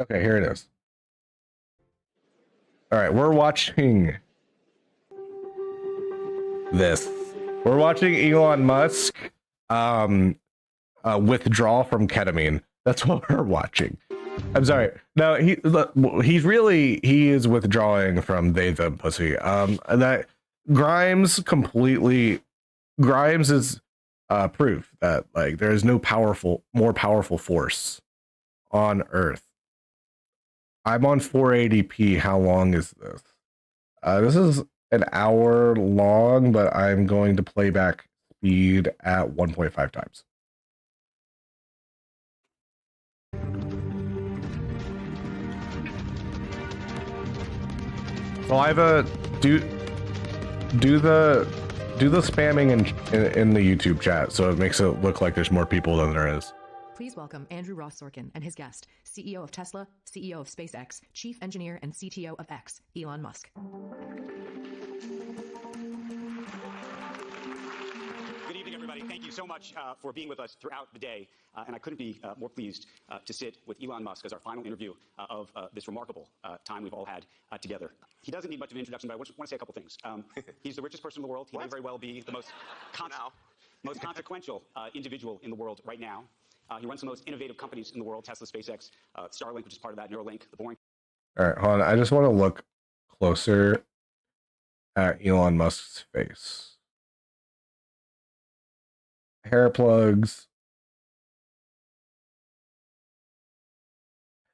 okay, here it is. All right, we're watching this. We're watching Elon Musk withdraw from ketamine. That's what we're watching. I'm sorry. No, he is withdrawing from they them pussy. That Grimes is proof that like there is no more powerful force on Earth. I'm on 480p. How long is this? This is an hour long, but I'm going to play back speed at 1.5 times. Saliva, do the spamming in the YouTube chat so it makes it look like there's more people than there is.
Please welcome Andrew Ross Sorkin and his guest, CEO of Tesla, CEO of SpaceX, Chief Engineer and CTO of X, Elon Musk.
Good evening, everybody. Thank you so much for being with us throughout the day. And I couldn't be more pleased to sit with Elon Musk as our final interview of this remarkable time we've all had together. He doesn't need much of an introduction, but I just want to say a couple things. He's the richest person in the world. He may very well be the most consequential individual in the world right now. He runs the most innovative companies in the world, Tesla, SpaceX, Starlink, which is part of that, Neuralink, the boring.
All right, hold on. I just want to look closer at Elon Musk's face. Hair plugs.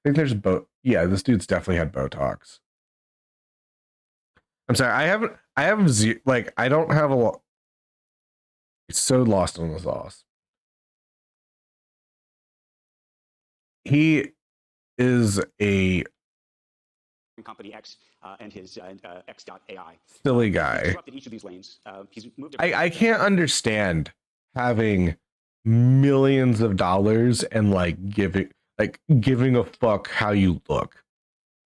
I think there's yeah, this dude's definitely had Botox. I'm sorry, I don't have a lot. It's so lost on the sauce. He is a
company X and his X.AI.
Silly guy.
He's disrupted each of these lanes. He's moved.
I can't understand having millions of dollars and like giving a fuck how you look.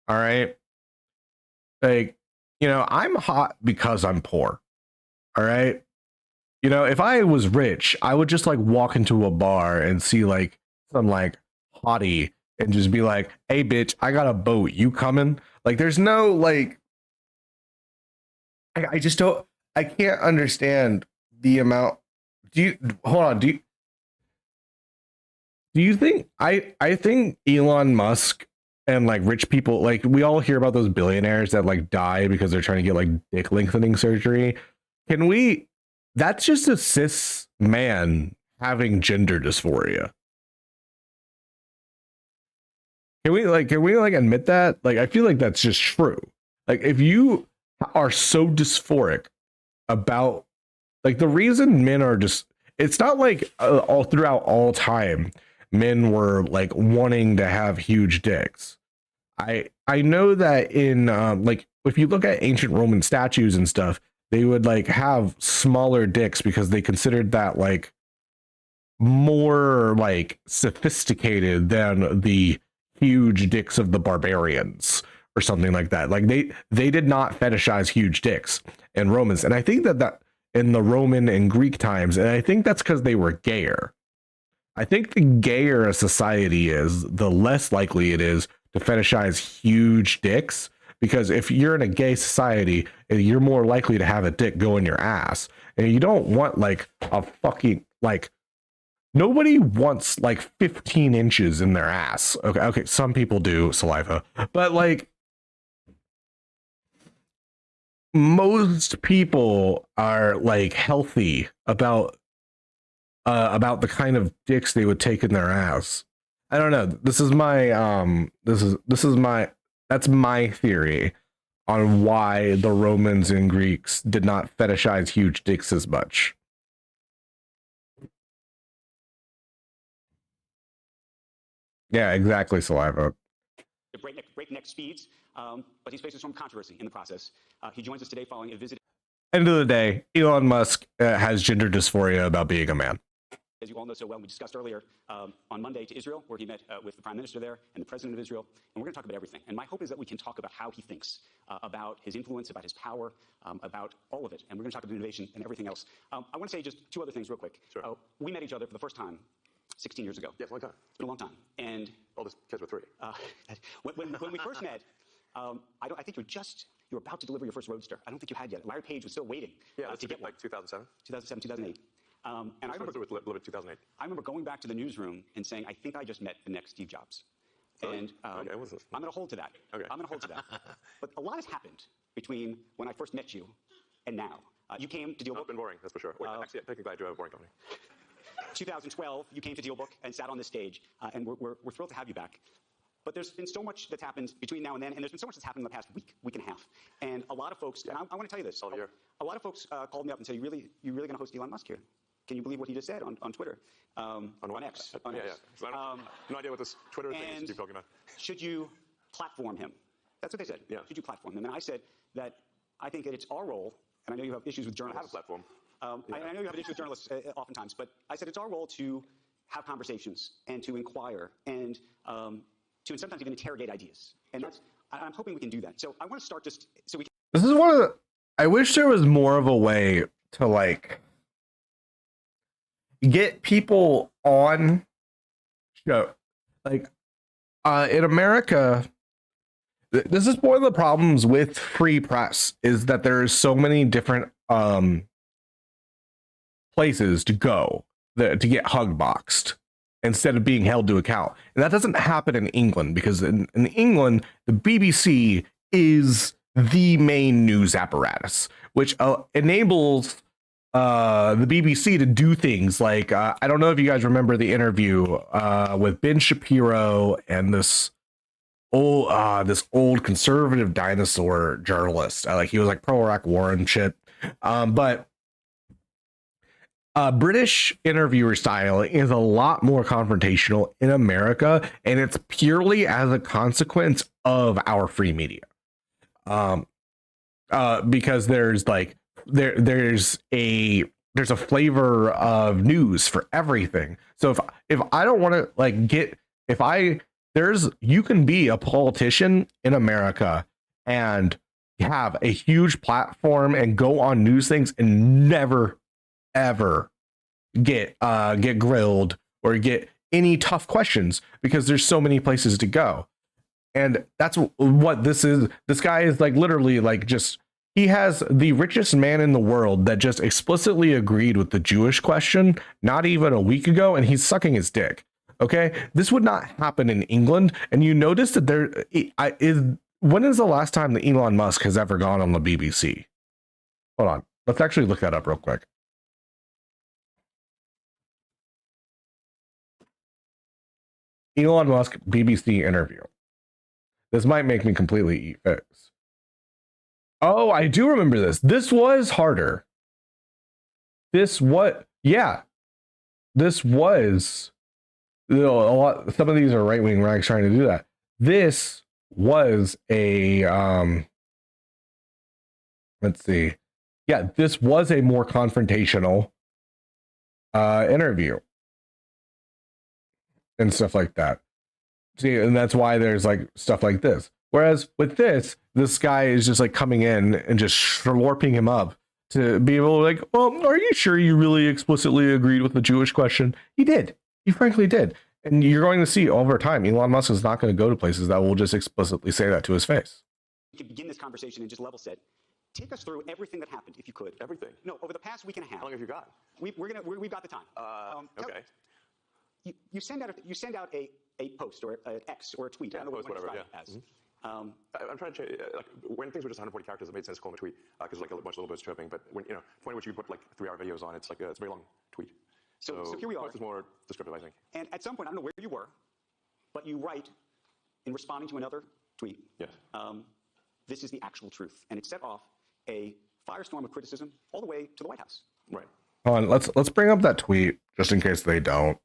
All right, like, you know, I'm hot because I'm poor. All right, you know, if I was rich, I would just like walk into a bar and see like some like hottie and just be like, hey bitch, I got a boat, you coming? Like, there's no like, I just don't, I can't understand the amount. Do you think I think Elon Musk and like rich people, like we all hear about those billionaires that like die because they're trying to get like dick lengthening surgery. That's just a cis man having gender dysphoria. Can we admit that? Like, I feel like that's just true. Like, if you are so dysphoric about, like, the reason men are just, it's not like all throughout all time men were like wanting to have huge dicks. I know that in like if you look at ancient Roman statues and stuff, they would like have smaller dicks because they considered that like more like sophisticated than the huge dicks of the barbarians or something like that. Like they did not fetishize huge dicks in Romans, and I think that in the Roman and Greek times, and I think that's because they were gayer. I think the gayer a society is, the less likely it is to fetishize huge dicks, because if you're in a gay society, you're more likely to have a dick go in your ass, and you don't want like a fucking like nobody wants like 15 inches in their ass. Okay, some people do, saliva, but like most people are like healthy about the kind of dicks they would take in their ass. I don't know. This is my that's my theory on why the Romans and Greeks did not fetishize huge dicks as much. Yeah, exactly, saliva.
Breakneck speeds, but he's facing some controversy in the process. He joins us today following a visit.
End of the day, Elon Musk has gender dysphoria about being a man.
As you all know so well, we discussed earlier on Monday to Israel, where he met with the Prime Minister there and the President of Israel, and we're going to talk about everything. And my hope is that we can talk about how he thinks, about his influence, about his power, about all of it. And we're going to talk about innovation and everything else. I want to say just two other things real quick.
Sure.
We met each other for the first time 16 years ago.
Yeah, long time.
It's been a long time. And
all those kids were 3.
when we first met, I think you were about to deliver your first Roadster. I don't think you had yet. Larry Page was still waiting to get one.
Like 2007?
2007, 2008. And I remember
with Live 2008.
I remember going back to the newsroom and saying, I think I just met the next Steve Jobs.
Really?
And
Okay,
I'm going to hold to that.
Okay.
I'm going to hold to that. But a lot has happened between when I first met you and now. You came to
It's
DealBook.
been boring, that's for sure. Wait, actually, technically, I do have a boring company.
2012, you came to DealBook and sat on this stage, and we're thrilled to have you back. But there's been so much that's happened between now and then, and there's been so much that's happened in the past week and a half. And a lot of folks, and I want to tell you this, a lot of folks called me up and said, you really going to host Elon Musk here? Can you believe what he just said on Twitter? On X. On
Yeah,
X.
yeah. So no idea what this Twitter thing is you keep talking about.
Should you platform him? That's what they said.
Yeah.
Should you platform him? And I said that I think that it's our role, and I know you have issues with
I
journalists.
have a platform.
I know you have an issue with journalists oftentimes, but I said it's our role to have conversations and to inquire and to sometimes even interrogate ideas. And I'm hoping we can do that. So I want to start just so we can.
This is one of the. I wish there was more of a way to like get people on show. Like in America, this is one of the problems with free press, is that there's so many different places to go to get hugboxed instead of being held to account. And that doesn't happen in England, because in England, the BBC is the main news apparatus, which enables the BBC to do things like, I don't know if you guys remember the interview with Ben Shapiro and this old conservative dinosaur journalist. Like he was like pro-Iraq war and shit. But British interviewer style is a lot more confrontational in America, and it's purely as a consequence of our free media. Because there's like there's a flavor of news for everything. So if I don't want to like you can be a politician in America and have a huge platform and go on news things and never ever get grilled or get any tough questions, because there's so many places to go. And that's what this is. This guy is like literally like just, he has the richest man in the world that just explicitly agreed with the Jewish question not even a week ago, and he's sucking his dick. Okay, this would not happen in England. And you notice that when is the last time that Elon Musk has ever gone on the BBC? Hold on, let's actually look that up real quick. Elon Musk BBC interview. This might make me completely eat figs. Oh, I do remember this. This was harder. Some of these are right-wing rags trying to do that. This was a let's see. Yeah, this was a more confrontational interview and stuff like that. See, and that's why there's like stuff like this. Whereas with this guy is just like coming in and just slurping him up to be able to like, well, are you sure you really explicitly agreed with the Jewish question? He did. He frankly did. And you're going to see over time, Elon Musk is not going to go to places that will just explicitly say that to his face.
You can begin this conversation and just level set. Take us through everything that happened, if you could.
Everything?
No, over the past week and a half.
How long have you got?
We've got the time.
Okay.
You send out a post or an X or a tweet.
Yeah,
I don't know
post,
what
whatever,
it's
yeah.
as.
I'm trying to change, like, when things were just 140 characters, it made sense to call them a tweet, because like a bunch of little bits chirping, but when, the point at which you put like 3-hour videos on, it's like, it's a very long tweet.
So here we are.
Post is more descriptive, I think.
And at some point, I don't know where you were, but you write, in responding to another tweet,
Yes.
this is the actual truth. And it set off a firestorm of criticism all the way to the White House.
Right.
Hold on, let's bring up that tweet just in case they don't.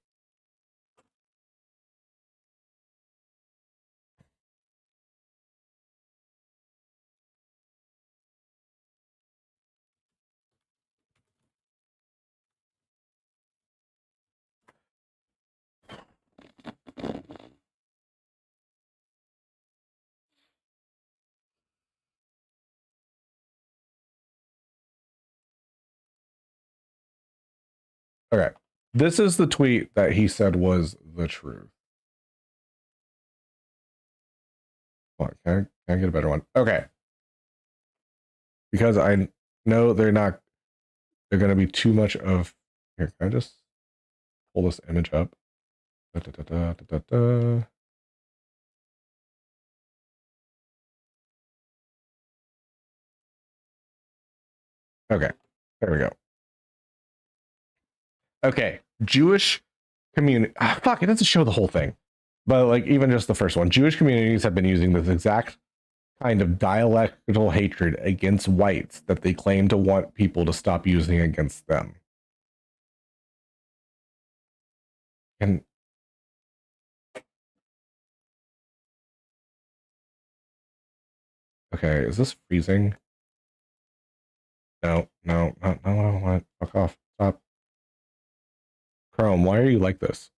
Okay, this is the tweet that he said was the truth. Hold on, can I get a better one? Okay. Because I know they're going to be too much of... Here, can I just pull this image up? Okay, there we go. Okay, Jewish community. Fuck, it doesn't show the whole thing. But like even just the first one. Jewish communities have been using this exact kind of dialectical hatred against whites that they claim to want people to stop using against them. And okay, is this freezing? No, not what I want. Fuck off. Stop. Chrome, why are you like this?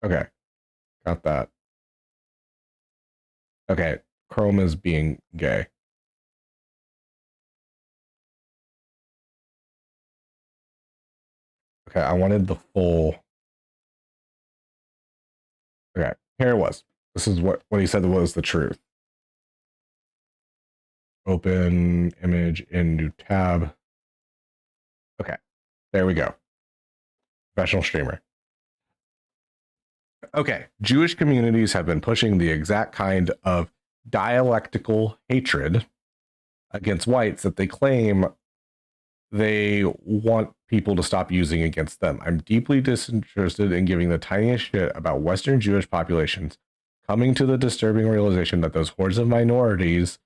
Okay, got that. Okay, Chrome is being gay. Okay, I wanted the full. Okay, here it was. This is what he said was the truth. Open image in new tab. Okay, there we go. Professional streamer. Okay, Jewish communities have been pushing the exact kind of dialectical hatred against whites that they claim they want people to stop using against them. I'm deeply disinterested in giving the tiniest shit about Western Jewish populations coming to the disturbing realization that those hordes of minorities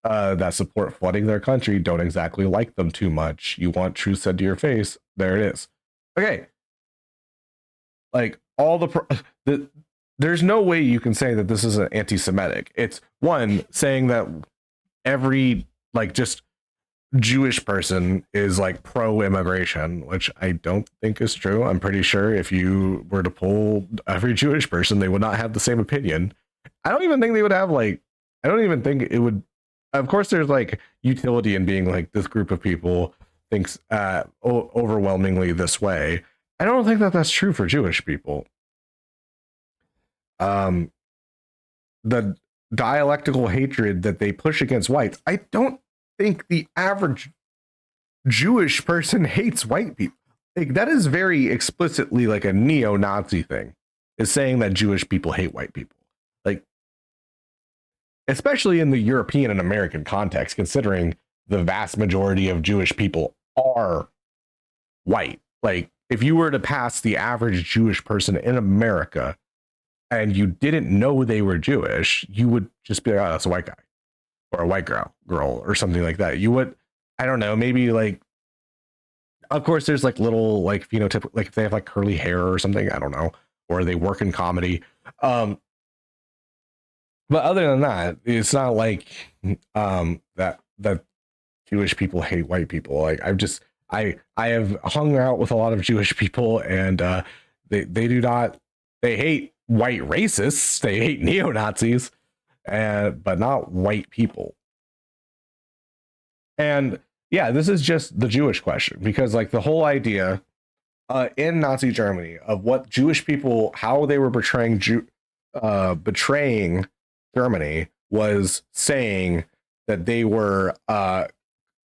that support flooding their country don't exactly like them too much. You want truth said to your face. There it is. Okay. Like all there's no way you can say that this is an anti-Semitic. It's one saying that every like just Jewish person is like pro-immigration, which I don't think is true. I'm pretty sure if you were to poll every Jewish person, they would not have the same opinion. I don't even think they would have like, I don't even think it would. Of course, there's like utility in being like this group of people thinks overwhelmingly this way. I don't think that that's true for Jewish people. The dialectical hatred that they push against whites, I don't think the average Jewish person hates white people. Like that is very explicitly like a neo-Nazi thing, is saying that Jewish people hate white people. Like, especially in the European and American context, considering the vast majority of Jewish people are white. Like, if you were to pass the average Jewish person in America and you didn't know they were Jewish, you would just be like, oh, that's a white guy or a white girl or something like that. You would, I don't know, maybe like, of course, there's like little like phenotypic, like if they have like curly hair or something, I don't know, or they work in comedy. But other than that, it's not like that Jewish people hate white people. Like I have hung out with a lot of Jewish people, and they do not, they hate white racists, they hate neo-Nazis, but not white people. And yeah, this is just the Jewish question, because like the whole idea in Nazi Germany of what Jewish people, how they were betraying Germany, was saying that they were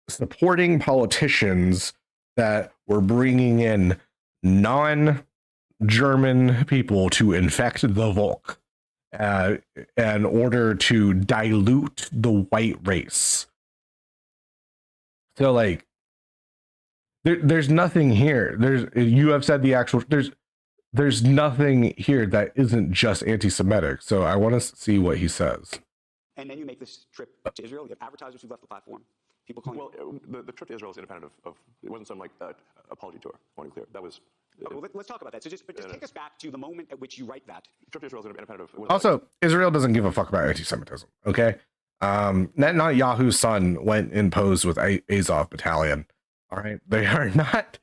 supporting politicians that were bringing in non-German people to infect the Volk in order to dilute the white race. So like there's nothing here. You have said the actual, there's nothing here that isn't just anti-Semitic. So I want to see what he says.
And then you make this trip to Israel. You have advertisers who've left the platform. People calling.
Well, the trip to Israel is independent of it wasn't some like apology tour. I want to be clear. That was.
Well, let's talk about that. So just take us back to the moment at which you write that.
Trip to Israel is independent of.
Also, Israel doesn't give a fuck about anti-Semitism. Okay, Netanyahu's son went and posed with Azov Battalion. All right, they are not.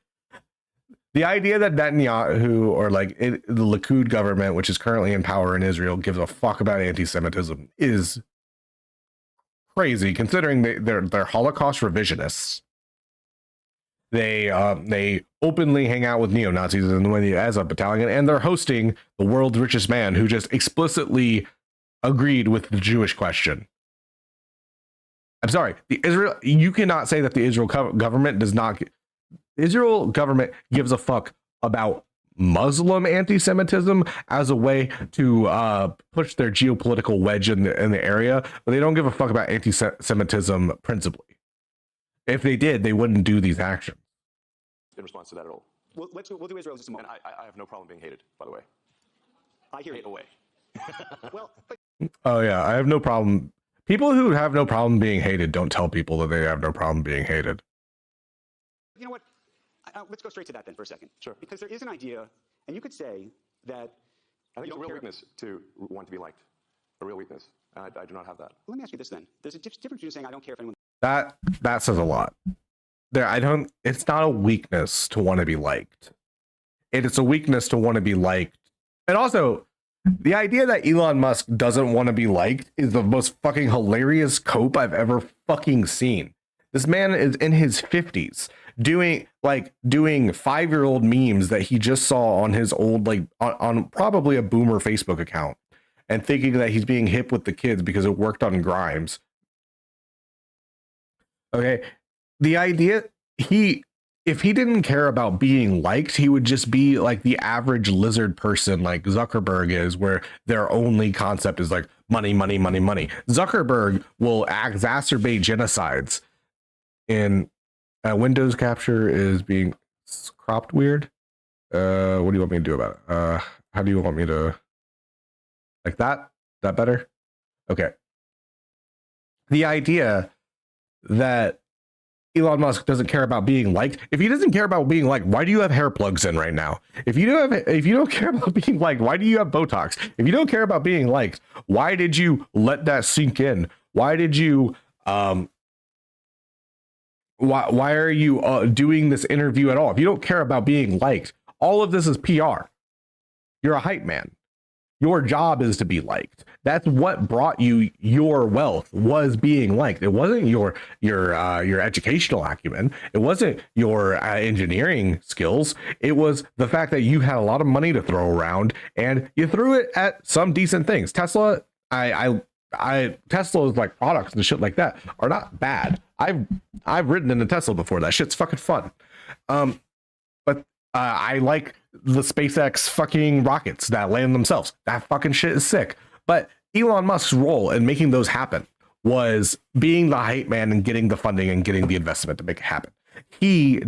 The idea that Netanyahu or like the Likud government, which is currently in power in Israel, gives a fuck about anti-Semitism is crazy, considering they're Holocaust revisionists. They openly hang out with neo-Nazis in the way the Azov Battalion, and they're hosting the world's richest man who just explicitly agreed with the Jewish question. I'm sorry, you cannot say that the Israel government does not. Israel government gives a fuck about Muslim anti-Semitism as a way to push their geopolitical wedge in the area, but they don't give a fuck about anti-Semitism principally. If they did, they wouldn't do these actions.
In response to that at all.
We'll do Israel just a moment.
And I have no problem being hated, by the way.
I hear
Hate
you.
away.
Well, but
Oh yeah, I have no problem. People who have no problem being hated don't tell people that they have no problem being hated.
you know what? Let's go straight to that then for a second.
Sure.
Because there is an idea, and you could say that.
I think it's a real weakness to want to be liked. A real weakness. I do not have that.
Let me ask you this then. There's a difference between saying I don't care if anyone.
That says a lot. It's not a weakness to want to be liked. It's a weakness to want to be liked. And also, the idea that Elon Musk doesn't want to be liked is the most fucking hilarious cope I've ever fucking seen. This man is in his 50s doing 5-year-old memes that he just saw on his old, on probably a boomer Facebook account, and thinking that he's being hip with the kids because it worked on Grimes. Okay. The idea, if he didn't care about being liked, he would just be like the average lizard person like Zuckerberg is, where their only concept is like money, money, money, money. Zuckerberg will exacerbate genocides. In Windows capture is being cropped weird. What do you want me to do about it? How do you want me to, like that? Is that better? Okay. The idea that Elon Musk doesn't care about being liked. If he doesn't care about being liked, why do you have hair plugs in right now? If you don't care about being liked, why do you have Botox? If you don't care about being liked, why did you let that sink in? Why did you why are you doing this interview at all? If you don't care about being liked, all of this is PR. You're a hype man. Your job is to be liked. That's what brought you your wealth, was being liked. It wasn't your educational acumen. It wasn't your engineering skills. It was the fact that you had a lot of money to throw around and you threw it at some decent things. Tesla's like products and shit like that are not bad. I've ridden in a Tesla before. That shit's fucking fun. But I like the SpaceX fucking rockets that land themselves. That fucking shit is sick. But Elon Musk's role in making those happen was being the hype man and getting the funding and getting the investment to make it happen. He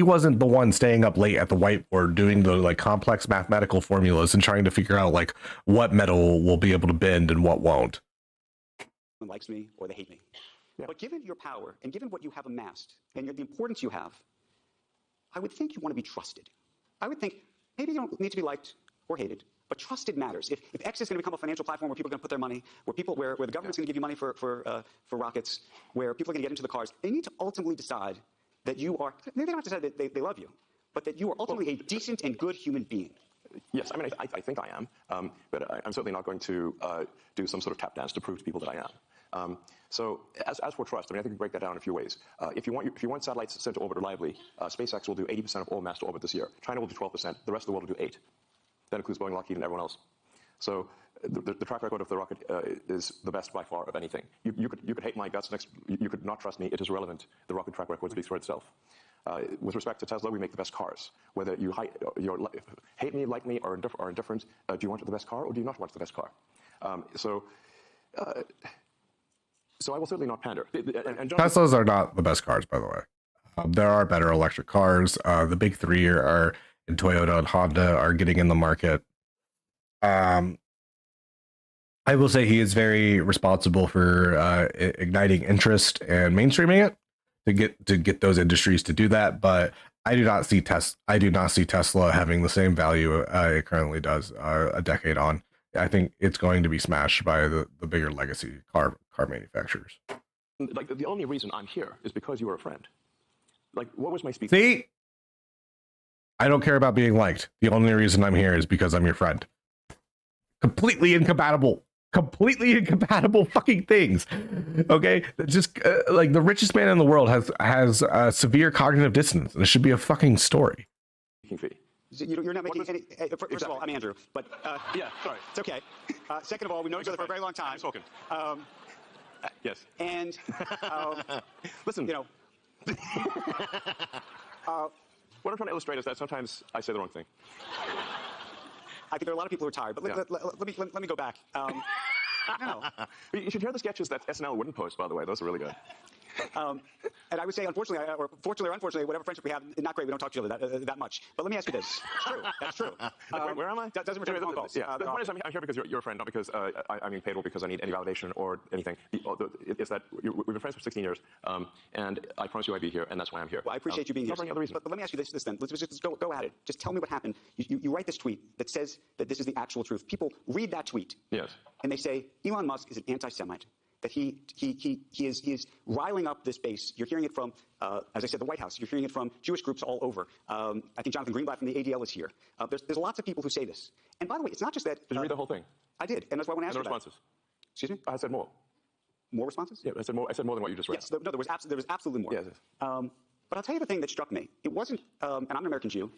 wasn't the one staying up late at the whiteboard doing the like complex mathematical formulas and trying to figure out like what metal will be able to bend and what won't.
Likes me or they hate me. Yeah. But given your power and given what you have amassed and the importance you have, I would think you want to be trusted. I would think maybe you don't need to be liked or hated, but trusted matters. If X is going to become a financial platform where people are going to put their money, where the government's going to give you money for rockets, where people are going to get into the cars, they need to ultimately decide that you are, maybe they don't have to decide that they love you, but that you are ultimately a decent and good human being.
Yes, I mean, I think I am, but I'm certainly not going to do some sort of tap dance to prove to people that I am. So as for trust, I mean, I think we break that down in a few ways. If you want satellites sent to orbit reliably, SpaceX will do 80% of all mass to orbit this year. China will do 12%. The rest of the world will do 8%. That includes Boeing, Lockheed, and everyone else. So the track record of the rocket is the best by far of anything. You could hate my guts next. You could not trust me. It is irrelevant. The rocket track record speaks for itself. With respect to Tesla, we make the best cars. Whether you hate me, like me, or indifferent, do you want the best car or do you not want the best car? So I will certainly not pander. And
Teslas are not the best cars, by the way. There are better electric cars. The big three are in Toyota and Honda are getting in the market. I will say he is very responsible for igniting interest and mainstreaming it to get those industries to do that. But I do not see Tesla having the same value it currently does a decade on. I think it's going to be smashed by the bigger legacy car manufacturers.
Like the only reason I'm here is because you were a friend. Like, what was my speech?
See, I don't care about being liked. The only reason I'm here is because I'm your friend. Completely incompatible fucking things. Okay, just like the richest man in the world has severe cognitive dissonance, and it should be a fucking story.
You're not making any. First of all, I'm Andrew, but
yeah, sorry,
it's okay. Second of all, we've known each other for a very long time.
Spoken. Yes.
And
listen,
you know.
What I'm trying to illustrate is that sometimes I say the wrong thing.
I think there are a lot of people who are tired, but let me go back. No.
You should hear the sketches that SNL wouldn't post, by the way. Those are really good.
And I would say, unfortunately, or fortunately or unfortunately, whatever friendship we have, not great. We don't talk to each other that much. But let me ask you this. It's true. That's true.
Where am I?
Doesn't return phone calls.
Yeah. The point is, I'm here because you're a friend, not because I'm being paid or because I need any validation or anything. It's that we've been friends for 16 years, and I promise you I'd be here, and that's why I'm here.
Well, I appreciate you being here.
Not for any other reason.
But let me ask you this then. Let's just go at it. Just tell me what happened. You write this tweet that says that this is the actual truth. People read that tweet.
Yes.
And they say, Elon Musk is an anti-Semite. That he is riling up this base. You're hearing it from, as I said, the White House. You're hearing it from Jewish groups all over. I think Jonathan Greenblatt from the ADL is here. There's lots of people who say this. And by the way, it's not just that.
Did you read the whole thing?
I did, and that's why I want to ask you
the responses.
Excuse me?
I said more.
More responses?
Yeah, I said more than what you just read.
Yes, no, there was absolutely more.
Yes.
But I'll tell you the thing that struck me. It wasn't, and I'm an American Jew.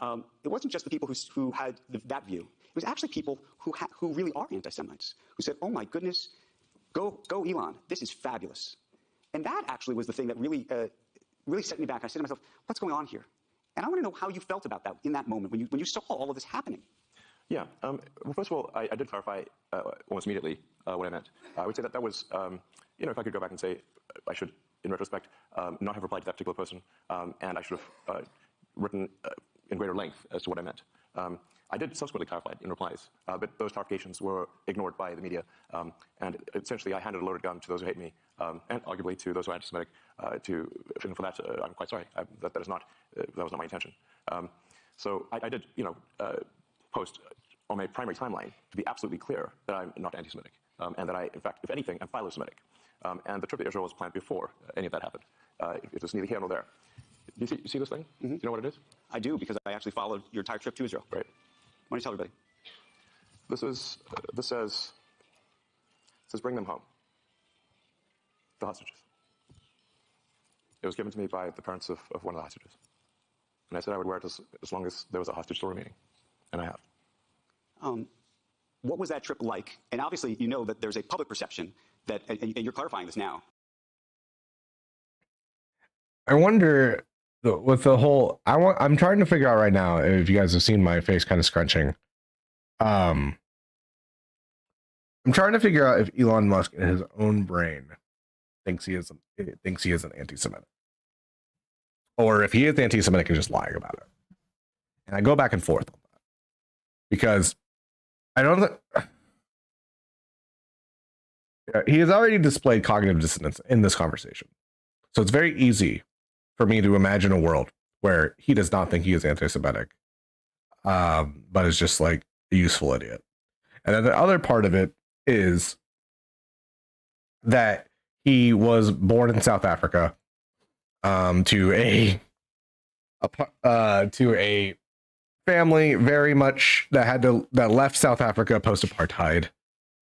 It wasn't just the people who had that view. It was actually people who really are anti-Semites who said, "Oh my goodness, go Elon! This is fabulous." And that actually was the thing that really set me back. I said to myself, "What's going on here?" And I want to know how you felt about that in that moment when you saw all of this happening.
Yeah. Well, first of all, I did clarify almost immediately what I meant. I would say that was, if I could go back and say, I should, in retrospect, not have replied to that particular person, and I should have written in greater length as to what I meant. I did subsequently clarify in replies, but those clarifications were ignored by the media, and essentially I handed a loaded gun to those who hate me, and arguably to those who are anti-Semitic. And for that, I'm quite sorry. That was not my intention. So I did, post on my primary timeline to be absolutely clear that I'm not anti-Semitic, and that I, in fact, if anything, I'm philo-Semitic. And the trip to Israel was planned before any of that happened. It was neither here nor there. You see this thing? Mm-hmm. Do you know what it is?
I do, because I actually followed your entire trip to Israel.
Right.
Why don't you tell everybody?
This says bring them home. The hostages. It was given to me by the parents of one of the hostages. And I said I would wear it as long as there was a hostage still remaining. And I have.
What was that trip like? And obviously, you know that there's a public perception that, and you're clarifying this now.
I wonder with the whole, I'm trying to figure out right now if you guys have seen my face kind of scrunching. I'm trying to figure out if Elon Musk in his own brain thinks he is an anti-Semitic, or if he is anti-Semitic and just lying about it. And I go back and forth on that because I don't think he has already displayed cognitive dissonance in this conversation. So it's very easy for me to imagine a world where he does not think he is anti-Semitic, but is just like a useful idiot. And then the other part of it is that he was born in South Africa, to a family very much that left South Africa post apartheid,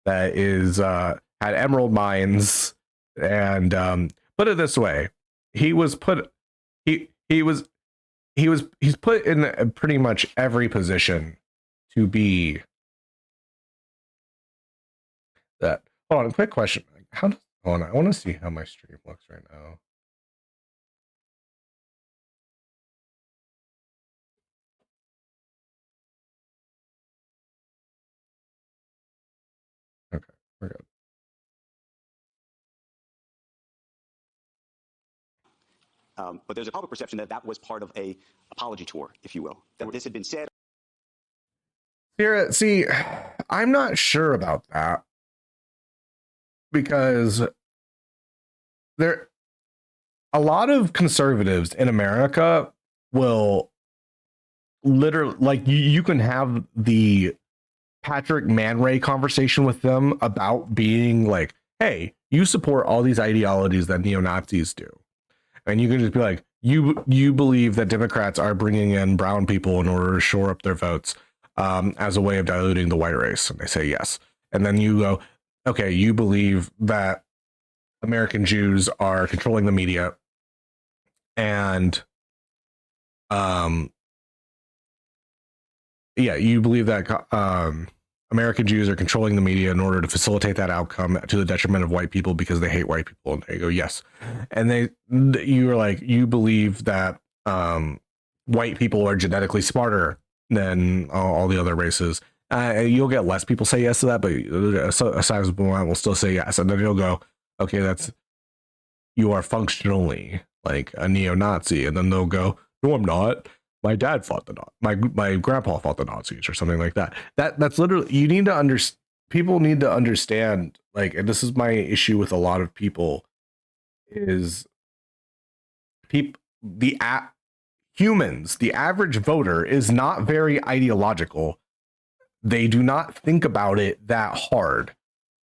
that is had emerald mines, and put it this way, he's put in pretty much every position to be that. Hold on, quick question. Hold on, I want to see how my stream looks right now. Okay, we're good.
But there's a public perception that that was part of a apology tour, if you will, that this had been said.
See, I'm not sure about that, because a lot of conservatives in America will literally, like, you can have the Patrick Man Ray conversation with them about being like, hey, you support all these ideologies that neo-Nazis do. And you can just be like, you believe that Democrats are bringing in brown people in order to shore up their votes, as a way of diluting the white race. And they say yes. And then you go, okay, you believe that American Jews are controlling the media, and you believe that American Jews are controlling the media in order to facilitate that outcome to the detriment of white people because they hate white people. And they go, yes. And you are like, you believe that white people are genetically smarter than all the other races. You'll get less people say yes to that, but a sizable amount will still say yes. And then you'll go, okay, you are functionally like a neo-Nazi. And then they'll go, no, I'm not. My dad fought my grandpa fought the Nazis, or something like that. That's literally, you need to people need to understand, like, and this is my issue with a lot of people, is humans, the average voter is not very ideological. They do not think about it that hard.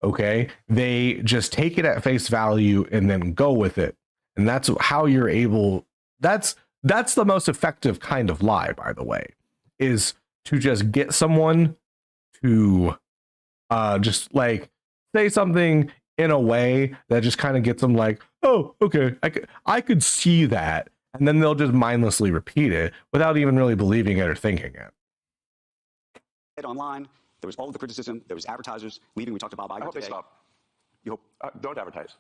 Okay. They just take it at face value and then go with it. And that's how you're able, that's the most effective kind of lie, by the way, is to just get someone to just like say something in a way that just kind of gets them like, oh, okay, I could see that. And then they'll just mindlessly repeat it without even really believing it or thinking it.
Online, there was all of the criticism. There was advertisers leaving. We talked to Bob Iger.
I hope
today.
they stop.
You hope?
Don't advertise.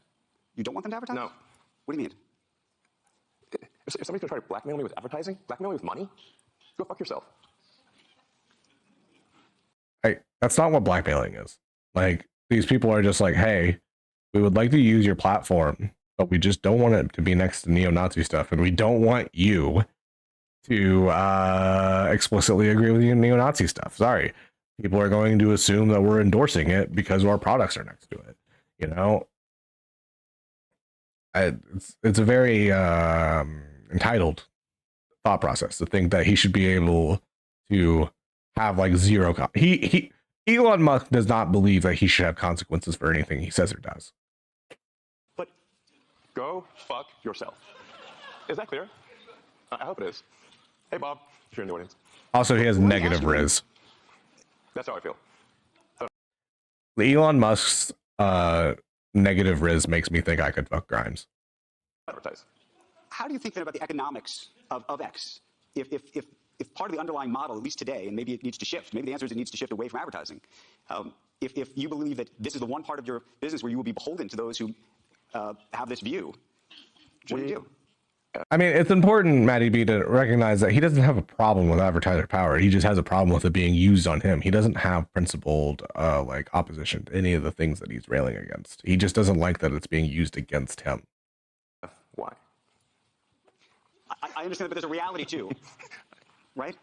You don't want them to advertise?
No.
What do you mean?
If somebody's gonna try to blackmail me with advertising, blackmail me with money, go fuck yourself.
That's not what blackmailing is. Like, these people are just like, hey, we would like to use your platform, but we just don't want it to be next to neo-Nazi stuff, and we don't want you to explicitly agree with your neo-Nazi stuff. Sorry. People are going to assume that we're endorsing it because our products are next to it. You know, it's a very entitled thought process to think that he should be able to have like zero. Elon Musk does not believe that he should have consequences for anything he says or does.
But go fuck yourself. Is that clear? I hope it is. Hey, Bob, if you're in the audience.
Also, he has negative Riz.
That's how I feel.
Elon Musk's negative Riz makes me think I could fuck Grimes.
Advertise.
How do you think then about the economics of X? If part of the underlying model, at least today, and maybe it needs to shift, maybe the answer is it needs to shift away from advertising. If you believe that this is the one part of your business where you will be beholden to those who have this view, what do you do?
I mean, it's important, Matty B, to recognize that he doesn't have a problem with advertiser power. He just has a problem with it being used on him. He doesn't have principled like opposition to any of the things that he's railing against. He just doesn't like that it's being used against him.
Why?
I understand that, but there's a reality too, right?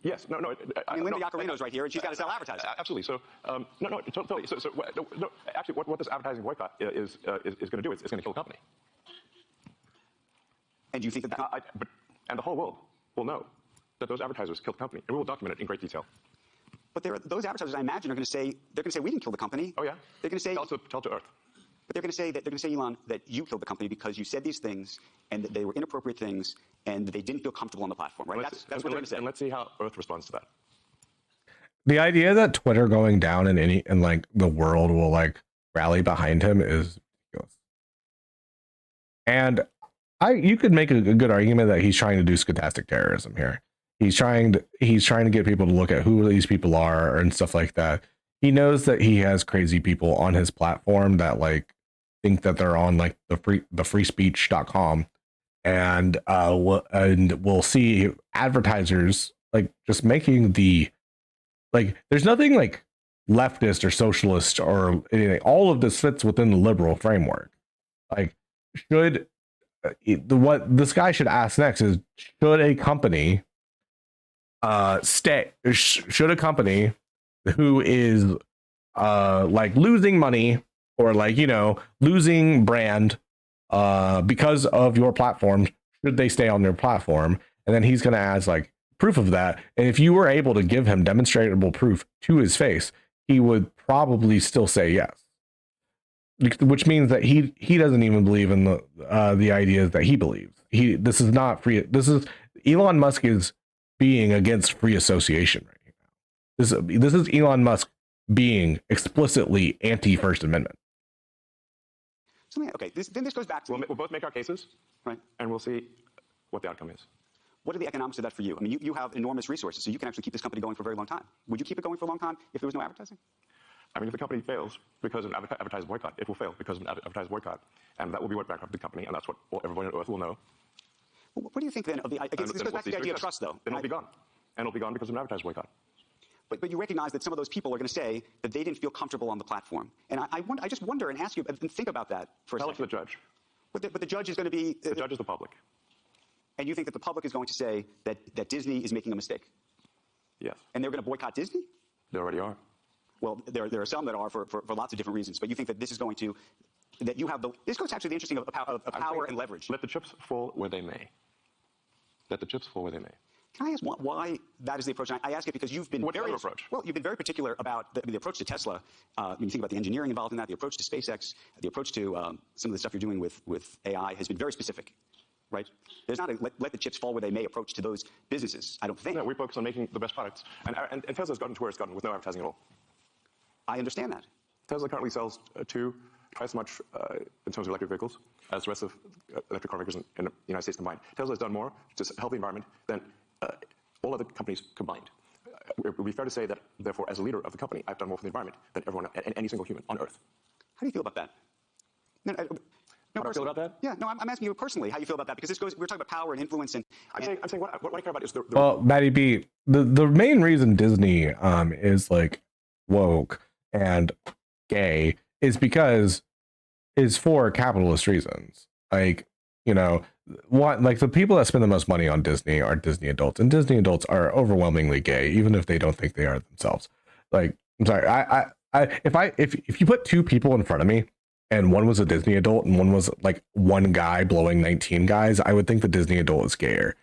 Yes. No.
I mean, Linda Yaccarino's right here, and she's got to sell advertising.
Absolutely. So, no, totally. So, no, actually, what this advertising boycott is going to do is it's going to kill the company.
And do you think that?
But And the whole world will know that those advertisers killed the company, and we will document it in great detail.
But those advertisers, I imagine, are going to say we didn't kill the company.
Oh yeah.
They're going to say
tell to Earth.
But they're going to say, Elon, that you killed the company because you said these things and that they were inappropriate things and that they didn't feel comfortable on the platform, right? That's what they're going to say.
And let's see how Earth responds to that.
The idea that Twitter going down and like the world will like rally behind him is ridiculous. And you could make a good argument that he's trying to do stochastic terrorism here. He's trying to get people to look at who these people are and stuff like that. He knows that he has crazy people on his platform that like think that they're on like the freespeech.com, and we'll see advertisers like just making the like there's nothing like leftist or socialist or anything. All of this fits within the liberal framework. Like what this guy should ask next is, should a company should a company who is like losing money or like, you know, losing brand because of your platform, should they stay on your platform? And then he's going to ask like proof of that. And if you were able to give him demonstrable proof to his face, he would probably still say yes. Which means that he doesn't even believe in the ideas that he believes. This is not free. This is Elon Musk is being against free association right now. This is Elon Musk being explicitly anti-First Amendment.
Okay, then this goes back to...
We'll both make our cases,
right,
and we'll see what the outcome is.
What are the economics of that for you? I mean, you have enormous resources, so you can actually keep this company going for a very long time. Would you keep it going for a long time if there was no advertising?
I mean, if the company fails because of an advertised boycott, it will fail because of an advertised boycott, and that will be what bankrupted the company, and that's what everyone on Earth will know.
What do you think then of the... I guess this goes back to the idea of trust, though.
Then it'll be gone. And it'll be gone because of an advertised boycott.
But you recognize that some of those people are going to say that they didn't feel comfortable on the platform. And I just wonder and ask you and think about that for a second.
Tell it to the judge.
But the judge is going to be...
The judge is the public.
And you think that the public is going to say that Disney is making a mistake?
Yes.
And they're going to boycott Disney?
They already are.
Well, there are some that are for lots of different reasons. But you think that this is going to... that you have the... This goes actually the interesting of power and leverage.
Let the chips fall where they may. Let the chips fall where they may.
Can I ask why that is the approach? And I ask it because you've been
very approach.
Well, you've been very particular about the approach to Tesla. When you think about the engineering involved in that, the approach to SpaceX, the approach to some of the stuff you're doing with AI has been very specific, right? There's not a let the chips fall where they may approach to those businesses, I don't think.
No, we focus on making the best products. And Tesla's gotten to where it's gotten with no advertising at all.
I understand that.
Tesla currently sells twice as much in terms of electric vehicles as the rest of electric car makers in the United States combined. Tesla has done more to help the environment than all other companies combined. It would be fair to say that, therefore, as a leader of the company, I've done more for the environment than everyone and any single human on Earth.
How do you feel about that? No,
how do I feel about that?
Yeah, no, I'm asking you personally how you feel about that, because we're talking about power and influence and...
I'm saying what I care about is the...
Well, Matty B, the main reason Disney is like woke and gay is because is for capitalist reasons. Like, you know, like the people that spend the most money on Disney are Disney adults, and Disney adults are overwhelmingly gay, even if they don't think they are themselves. Like, I'm sorry, if you put two people in front of me and one was a Disney adult and one was like one guy blowing 19 guys, I would think the Disney adult is gayer.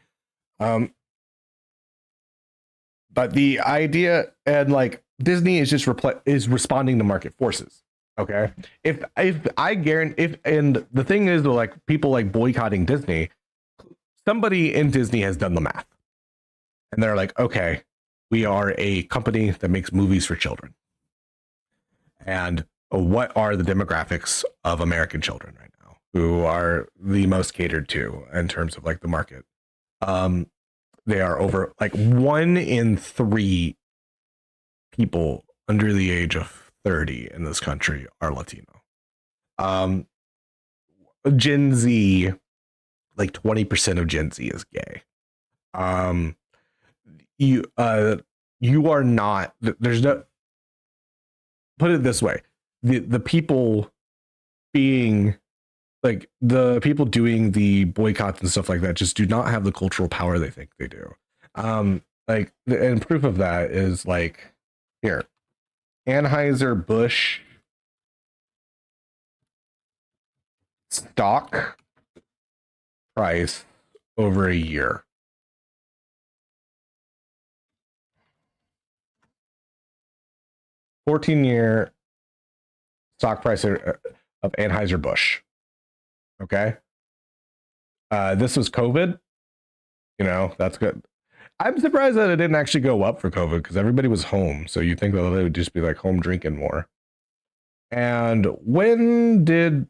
But the idea, and like Disney is just responding to market forces. Okay, if I guarantee, and the thing is, like people like boycotting Disney, somebody in Disney has done the math, and they're like, okay, we are a company that makes movies for children, and what are the demographics of American children right now, who are the most catered to in terms of like the market? They are over like 1 in 3 people under the age of 30 in this country are Latino. Gen Z, like 20% of Gen Z is gay. You are not, there's no, put it this way, the people being like the people doing the boycotts and stuff like that just do not have the cultural power they think they do. Like, and proof of that is like here, Anheuser-Busch stock price over a year 14-year stock price of Anheuser-Busch. Okay. This was COVID. You know, that's good. I'm surprised that it didn't actually go up for COVID because everybody was home. So you think that they would just be like home drinking more. And when did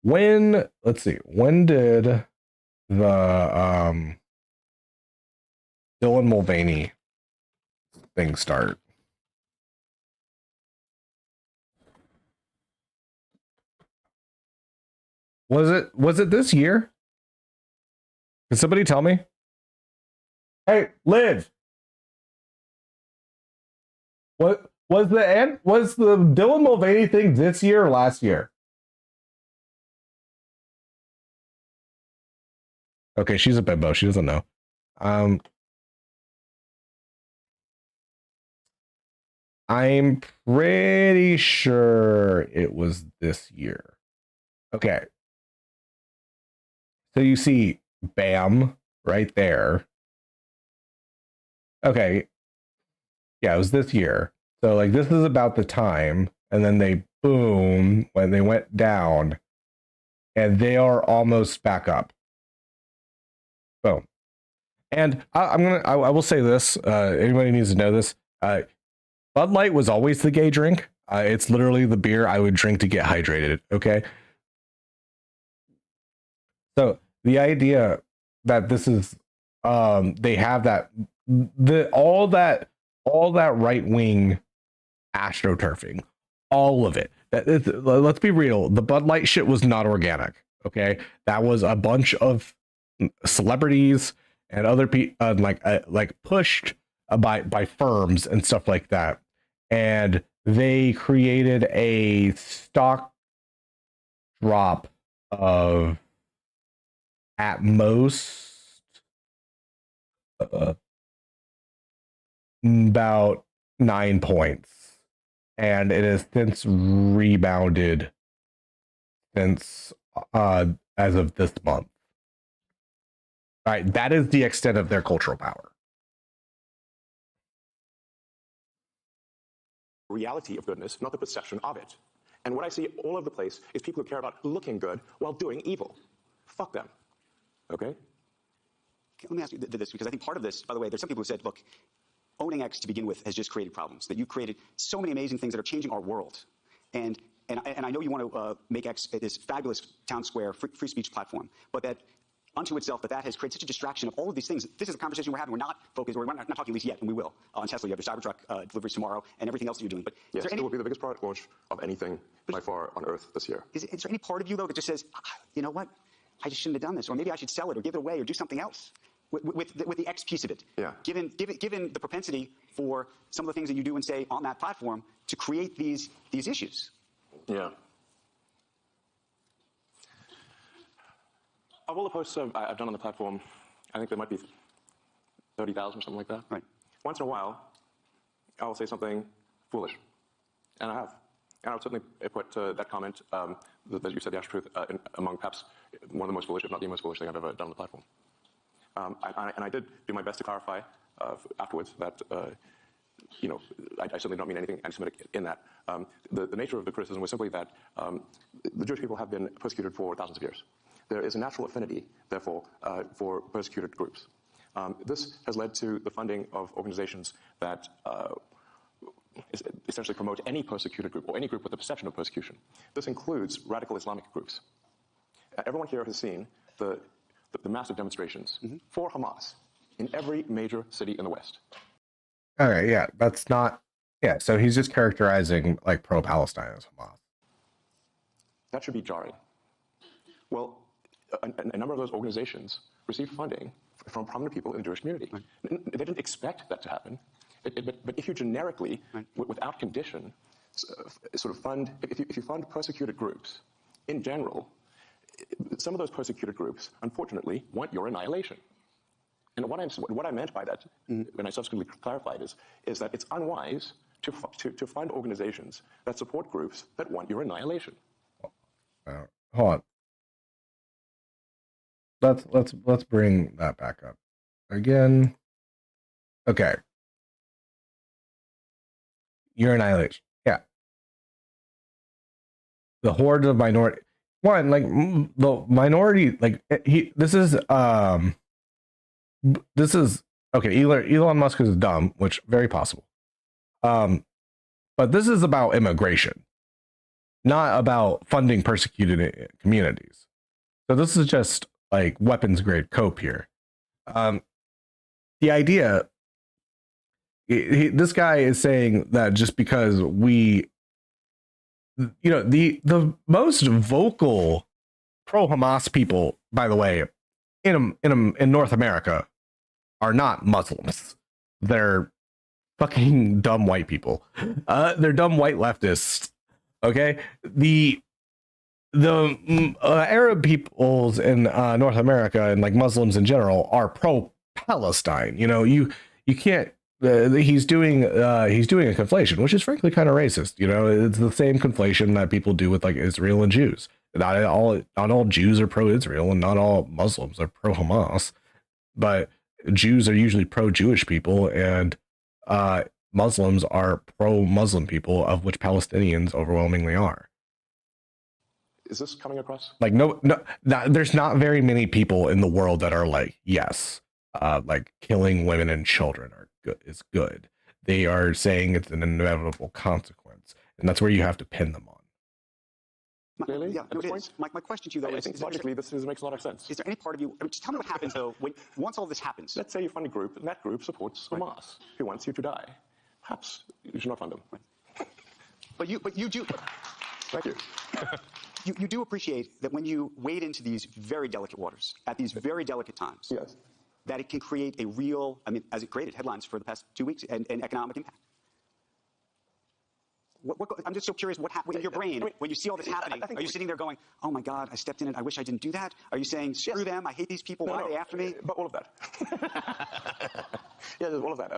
let's see, when did the Dylan Mulvaney thing start? Was it this year? Can somebody tell me? Hey, Liv. What was the Dylan Mulvaney thing this year or last year? Okay, she's a bimbo. She doesn't know. I'm pretty sure it was this year. Okay. So you see bam right there. Okay. Yeah, it was this year. So like this is about the time, and then they boom when they went down, and they are almost back up. Boom. And I will say this. Anybody needs to know this. Bud Light was always the gay drink. It's literally the beer I would drink to get hydrated. Okay. So the idea that this is, they have that, all that right wing astroturfing, all of it. Let's be real. The Bud Light shit was not organic. Okay, that was a bunch of celebrities and other people, like pushed by firms and stuff like that, and they created a stock drop of at most about 9 points, and it has since rebounded since as of this month. All right, that is the extent of their cultural power.
Reality of goodness, not the perception of it. And what I see all over the place is people who care about looking good while doing evil. Fuck them. Okay?
Let me ask you this, because I think part of this, by the way, there's some people who said, look, owning X to begin with has just created problems, that you created so many amazing things that are changing our world. And I know you want to make X this fabulous town square free speech platform, but that unto itself, that has created such a distraction of all of these things. This is a conversation we're having. We're not focused, or we're not talking at least yet, and we will. On Tesla, you have your Cybertruck deliveries tomorrow and everything else that you're doing. But
yes, it will be the biggest product launch of anything by far on Earth this year.
Is there any part of you, though, that just says, you know what, I just shouldn't have done this, or maybe I should sell it or give it away or do something else with the X piece of it?
Yeah.
Given the propensity for some of the things that you do and say on that platform to create these issues.
Yeah. Of all the posts I've done on the platform, I think there might be 30,000 or something like that.
Right.
Once in a while, I'll say something foolish, and I have. And I would certainly put that comment that you said the actual truth among perhaps one of the most foolish, if not the most foolish thing I've ever done on the platform. And I did do my best to clarify afterwards that, I certainly don't mean anything anti-Semitic in that. The nature of the criticism was simply that the Jewish people have been persecuted for thousands of years. There is a natural affinity, therefore, for persecuted groups. This has led to the funding of organizations that essentially promote any persecuted group or any group with the perception of persecution. This includes radical Islamic groups. Everyone here has seen the massive demonstrations for Hamas in every major city in the West.
All right, yeah, that's not, yeah, so he's just characterizing like pro-Palestine as Hamas.
That should be jarring. Well, a number of those organizations received funding from prominent people in the Jewish community. Right. They didn't expect that to happen. But if you generically, without condition, sort of fund, if you fund persecuted groups, in general, some of those persecuted groups, unfortunately, want your annihilation. And what I meant by that, when I subsequently clarified, is that it's unwise to fund organizations that support groups that want your annihilation.
Hold on. Let's bring that back up again. Okay. Your annihilation. Yeah. The hordes of minority. One, like the minority, like this is okay. Elon Musk is dumb, which very possible. But this is about immigration, not about funding persecuted communities. So this is just like weapons grade cope here. The idea, this guy is saying that just because we, the most vocal pro-Hamas people, by the way, in North America, are not Muslims. They're fucking dumb white people. They're dumb white leftists. Okay, the Arab peoples in North America and like Muslims in general are pro-Palestine. You can't. He's doing a conflation, which is frankly kind of racist. It's the same conflation that people do with like Israel and Jews. Not all Jews are pro-Israel, and not all Muslims are pro-Hamas. But Jews are usually pro-Jewish people, and Muslims are pro-Muslim people, of which Palestinians overwhelmingly are.
Is this coming across?
Like there's not very many people in the world that are like, yes, like killing women and children is good. They are saying it's an inevitable consequence, and that's where you have to pin them on.
Really?
Yeah, no, it is. My question to you, though,
I think logically this makes a lot of sense.
Is there any part of you, just tell me what happens, though, once all this happens?
Let's say you fund a group, and that group supports Hamas. Who wants you to die? Perhaps you should not fund them.
But you do.
Thank you.
You do appreciate that when you wade into these very delicate waters, at these very delicate times,
Yes.
that it can create a real, as it created headlines for the past 2 weeks, and economic impact. I'm just so curious what happened in your brain when you see all this happening. Are you sitting there going, oh my God, I stepped in it, I wish I didn't do that? Are you saying, screw them, I hate these people, why are they after me?
But all of that. Yeah, there's all of that.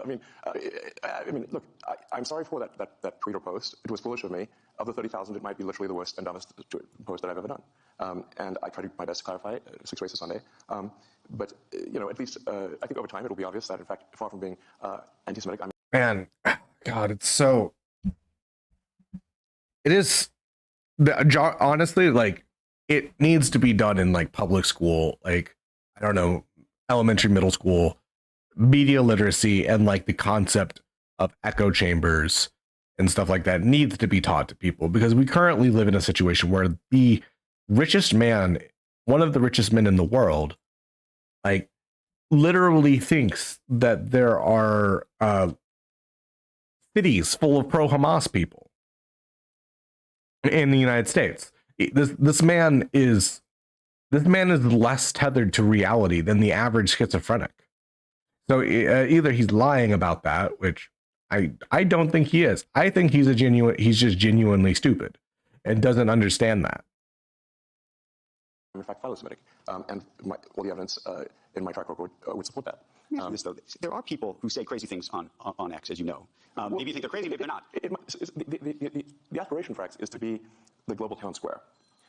Look, I'm sorry for that tweet or post. It was foolish of me. Of the 30,000, it might be literally the worst and dumbest post that I've ever done. And I tried my best to clarify 6 ways to Sunday. But at least I think over time it'll be obvious that, in fact, far from being anti-Semitic,
Man, God, it's so. It is, honestly, like, it needs to be done in like public school, like, I don't know, elementary, middle school, media literacy, and like the concept of echo chambers and stuff like that needs to be taught to people, because we currently live in a situation where the richest man, one of the richest men in the world, like, literally thinks that there are cities full of pro-Hamas people in the United States. This man is less tethered to reality than the average schizophrenic. So either he's lying about that, which I don't think he is. I think he's just genuinely stupid and doesn't understand that.
in fact, philo-Semitic. And all the evidence in my track record would support that.
Though, there are people who say crazy things on X, as you know. Maybe you think they're crazy, maybe they're not.
The aspiration for X is to be the global town square.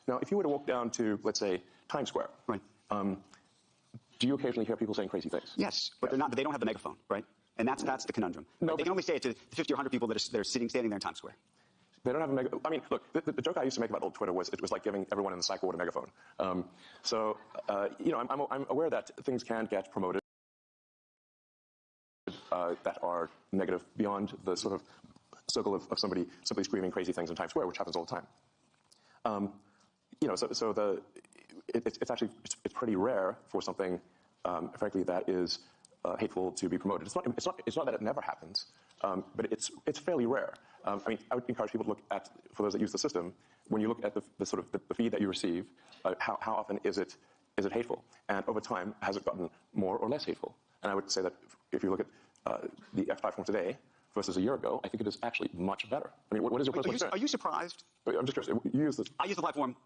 Now, if you were to walk down to, let's say, Times Square,
right?
Do you occasionally hear people saying crazy things?
Yes, but they're not. But they don't have the megaphone, right? And that's the conundrum.
No,
they can only say it to the 50 or 100 people that are standing there in Times Square.
They don't have a megaphone. I mean, look, the joke I used to make about old Twitter was it was like giving everyone in the psych ward a megaphone. I'm aware that things can get promoted that are negative beyond the sort of circle of somebody simply screaming crazy things in Times Square, which happens all the time. It's pretty rare for something, frankly, that is hateful to be promoted. It's not that it never happens, but it's fairly rare. I would encourage people to look at, for those that use the system, when you look at the feed that you receive, how often is it hateful, and over time has it gotten more or less hateful? And I would say that if you look at the X platform today versus a year ago, I think it is actually much better. I mean, what is your personal experience?
Are you surprised?
I'm just curious. You use this.
I use the platform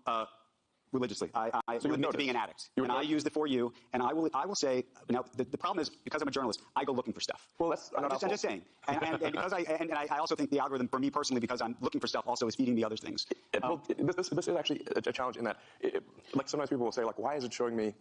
religiously. I admit to being an addict, and I use it for you. And I will say, now the problem is, because I'm a journalist, I go looking for stuff.
Well, that's
I'm just saying, and because I also think the algorithm for me personally, because I'm looking for stuff, also is feeding me other things.
This is actually a challenge in that, like, sometimes people will say, like, why is it showing me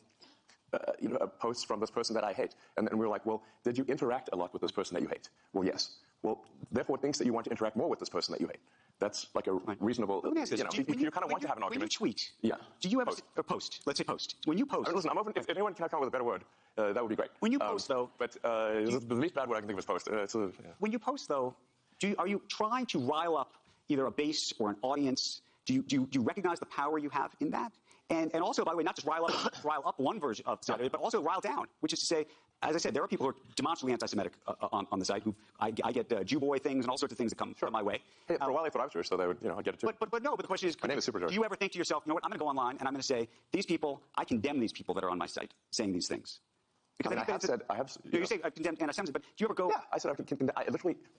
posts from this person that I hate? And we're like, well, did you interact a lot with this person that you hate? Well, yes. well, therefore it thinks that you want to interact more with this person that you hate. That's like a reasonable,
Let me ask this.
you kind of want to have an argument.
When you tweet,
Yeah.
do you ever post? Let's say post. When you post,
I mean, listen, I'm open. If anyone can come up with a better word, that would be great.
When you post, though,
but the least bad word I can think of is post. Yeah.
When you post, though, are you trying to rile up either a base or an audience? Do you recognize the power you have in that? And also, by the way, not just rile up one version of side of it, but also rile down, which is to say, as I said, there are people who are demonstrably anti-Semitic on the site. Who I get Jew boy things and all sorts of things that come my way.
Hey, for a while I thought I was Jewish, so they would, I get it too.
But no. But the question is,
my name is Super George.
Do you ever think to yourself, you know what? I'm going to go online and I'm going to say these people. I condemn these people that are on my site saying these things. Because
I have.
You say I condemn anti-Semitism, but do you ever go?
Yeah, I said I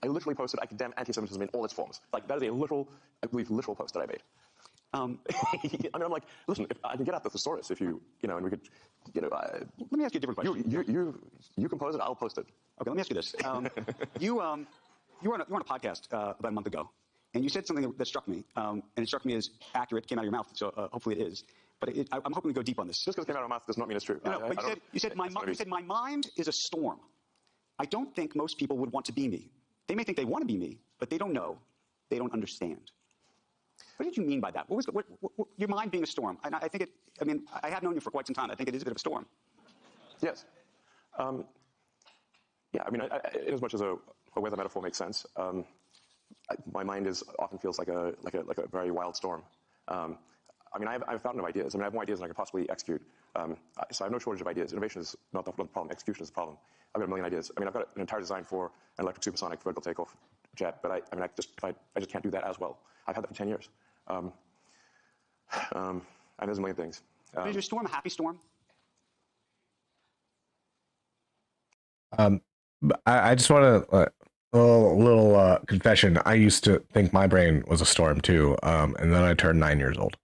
literally posted I condemn anti-Semitism in all its forms. Like that is a literal post that I made. I mean, I'm like, listen, if I can get out the thesaurus if you and we could,
let me ask you a different question.
You compose it, I'll post it.
Okay, let me ask you this. You were on a podcast about a month ago, and you said something that struck me, and it struck me as accurate. Came out of your mouth, so hopefully it is. But I'm hoping to go deep on this.
Just because it came out of my mouth does not mean it's true.
No, but you said my mind is a storm. I don't think most people would want to be me. They may think they want to be me, but they don't know. They don't understand. What did you mean by that? What was your mind being a storm? And I think it. I mean, I have known you for quite some time. I think it is a bit of a storm.
Yes. Yeah. I mean, as much as a weather metaphor makes sense, my mind often feels like a very wild storm. I mean, I have a fountain of ideas. I mean, I have more ideas than I could possibly execute. So I have no shortage of ideas. Innovation is not the problem. Execution is the problem. I've got a million ideas. I mean, I've got an entire design for an electric supersonic vertical takeoff jet, but I just can't do that as well. I've had that for 10 years. And there's a million things.
Is your storm a happy storm?
I just want to a little confession. I used to think my brain was a storm too, and then I turned 9 years old.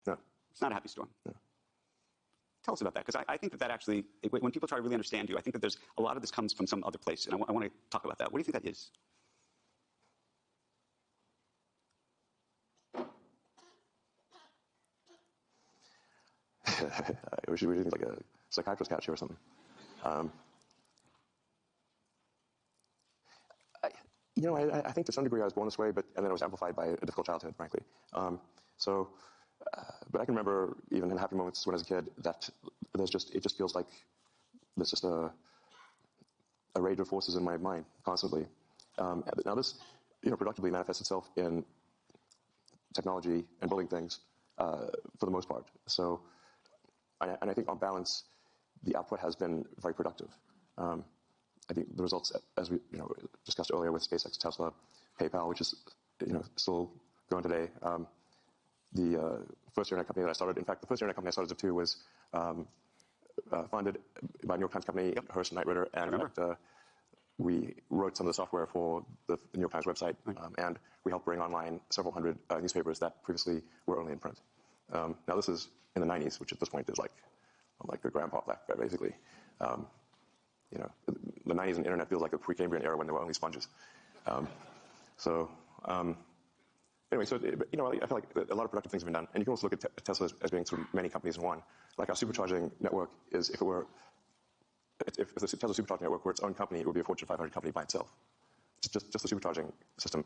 No,
it's not a happy storm.
No.
Tell us about that, because I think that actually, when people try to really understand you, I think that there's a lot of this comes from some other place, and I want to talk about that. What do you think that is?
We should be doing like a psychiatrist catch here or something. I think to some degree I was born this way, and then it was amplified by a difficult childhood, frankly. But I can remember even in happy moments when I was a kid that it just feels like there's just a rage of forces in my mind constantly. Now this, productively manifests itself in technology and building things for the most part. So. And I think on balance, the output has been very productive. I think the results, as we discussed earlier with SpaceX, Tesla, PayPal, which is still going today. The first internet company that I started, in fact, the first internet company I started Zip2 was funded by a New York Times company, Hearst and Knight Ridder, and we wrote some of the software for the New York Times website, and we helped bring online several hundred newspapers that previously were only in print. Now this is in the 90s, which at this point is like, I'm like the grandpa black, basically. The 90s and internet feels like the Precambrian era when there were only sponges. Anyway, so I feel like a lot of productive things have been done, and you can also look at Tesla as being sort of many companies in one. Like our supercharging network is, if the Tesla supercharging network were its own company, it would be a Fortune 500 company by itself. It's just the supercharging system.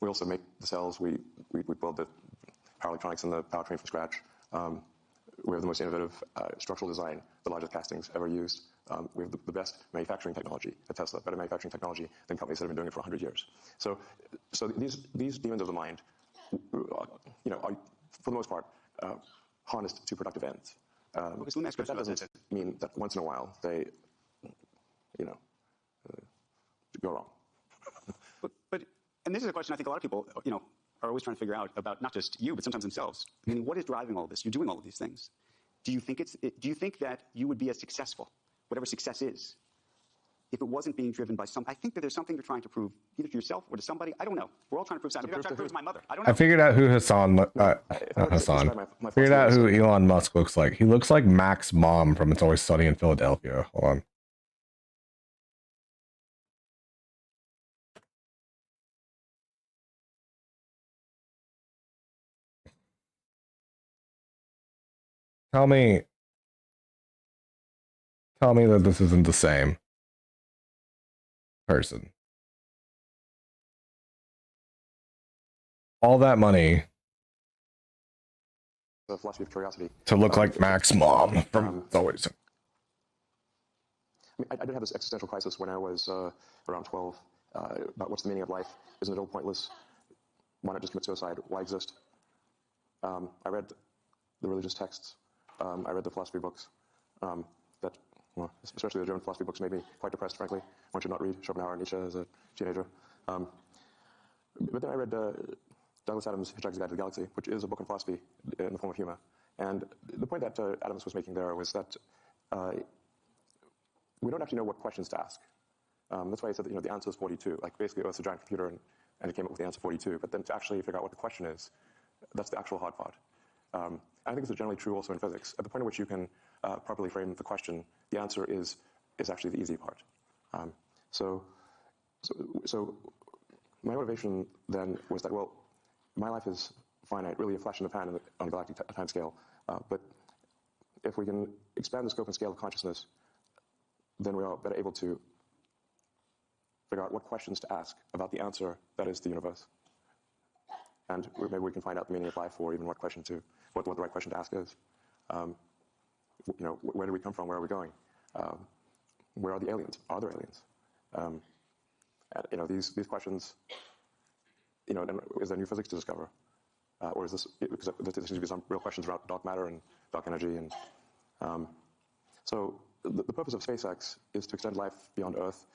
We also make the cells. We build the power electronics and the powertrain from scratch. We have the most innovative structural design, the largest castings ever used. We have the best manufacturing technology at Tesla, better manufacturing technology than companies that have been doing it for 100 years. So these demons of the mind, are, for the most part, harnessed to productive ends. But that doesn't mean that once in a while they, go wrong.
And this is a question I think a lot of people, are always trying to figure out about not just you, but sometimes themselves. I mean, what is driving all this? You're doing all of these things. Do you think that you would be as successful, whatever success is, if it wasn't being driven by I think that there's something you're trying to prove, either to yourself or to somebody. I don't know. We're all trying to prove something. Maybe I'm trying to prove to my mother. I don't know.
I figured out who figured out who Elon Musk looks like. He looks like Mac's mom from It's Always Sunny in Philadelphia. Hold on. Tell me that this isn't the same. person. All that money
The philosophy of curiosity.
to look like Mac's mom from always.
I mean, I did have this existential crisis when I was around 12 about what's the meaning of life? Isn't it all pointless? Why not just commit suicide? Why exist? I read the religious texts. I read the philosophy books that, well, especially the German philosophy books, made me quite depressed, frankly. One should not read Schopenhauer and Nietzsche as a teenager. But then I read Douglas Adams' Hitchhiker's Guide to the Galaxy, which is a book on philosophy in the form of humor. And the point that Adams was making there was that we don't actually know what questions to ask. That's why he said that, the answer is 42. Like, basically, Earth's a giant computer, and he came up with the answer 42. But then to actually figure out what the question is, that's the actual hard part. I think this is generally true also in physics. At the point at which you can properly frame the question, the answer is actually the easy part. So my motivation then was that, well, my life is finite, really a flash in the pan on a galactic time scale. But if we can expand the scope and scale of consciousness, then we are better able to figure out what questions to ask about the answer that is the universe. And maybe we can find out the meaning of life, or even what the right question to ask is. Where do we come from? Where are we going? Where are the aliens? Are there aliens? These questions. And is there new physics to discover, or is this because there seems to be some real questions around dark matter and dark energy, and so the purpose of SpaceX is to extend life beyond Earth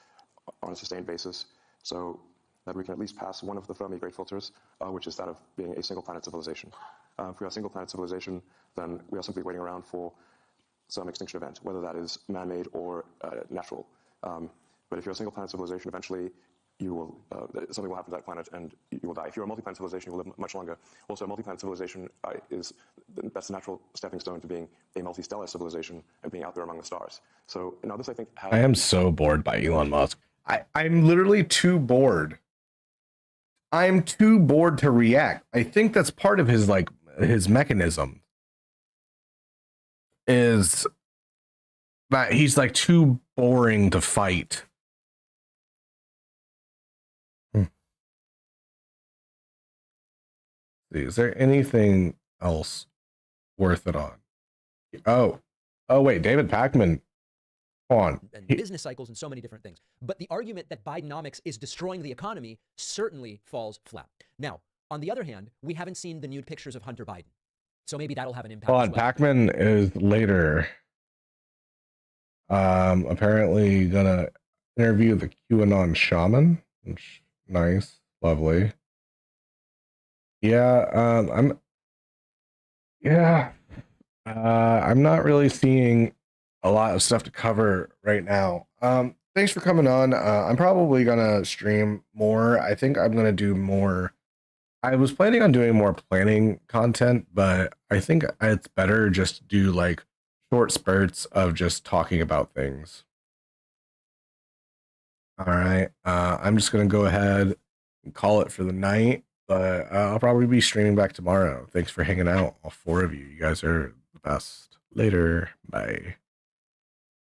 on a sustained basis, so that we can at least pass one of the Fermi great filters, which is that of being a single planet civilization. If we are a single planet civilization, then we are simply waiting around for some extinction event, whether that is man-made or natural. But if you're a single planet civilization, eventually you will something will happen to that planet and you will die. If you're a multi-planet civilization, you will live much longer. Also, a multi-planet civilization that's the natural stepping stone to being a multi-stellar civilization and being out there among the stars. So this, I think,
I am so bored by Elon Musk. I'm literally too bored. I'm too bored to react. I think that's part of his mechanism is that he's too boring to fight. Is there anything else worth it on? Oh wait, David Pakman. On.
And business cycles and so many different things. But the argument that Bidenomics is destroying the economy certainly falls flat. Now, on the other hand, we haven't seen the nude pictures of Hunter Biden. So maybe that'll have an impact.
Hold on, Pakman is later. Apparently gonna interview the QAnon shaman. Which, nice, lovely. Yeah, I'm not really seeing a lot of stuff to cover right now. Thanks for coming on. I'm probably gonna stream more. I think I'm gonna do more. I was planning on doing more planning content, but I think it's better just to do short spurts of just talking about things. All right. I'm just gonna go ahead and call it for the night, but I'll probably be streaming back tomorrow. Thanks for hanging out, all four of you. You guys are the best. Later. Bye.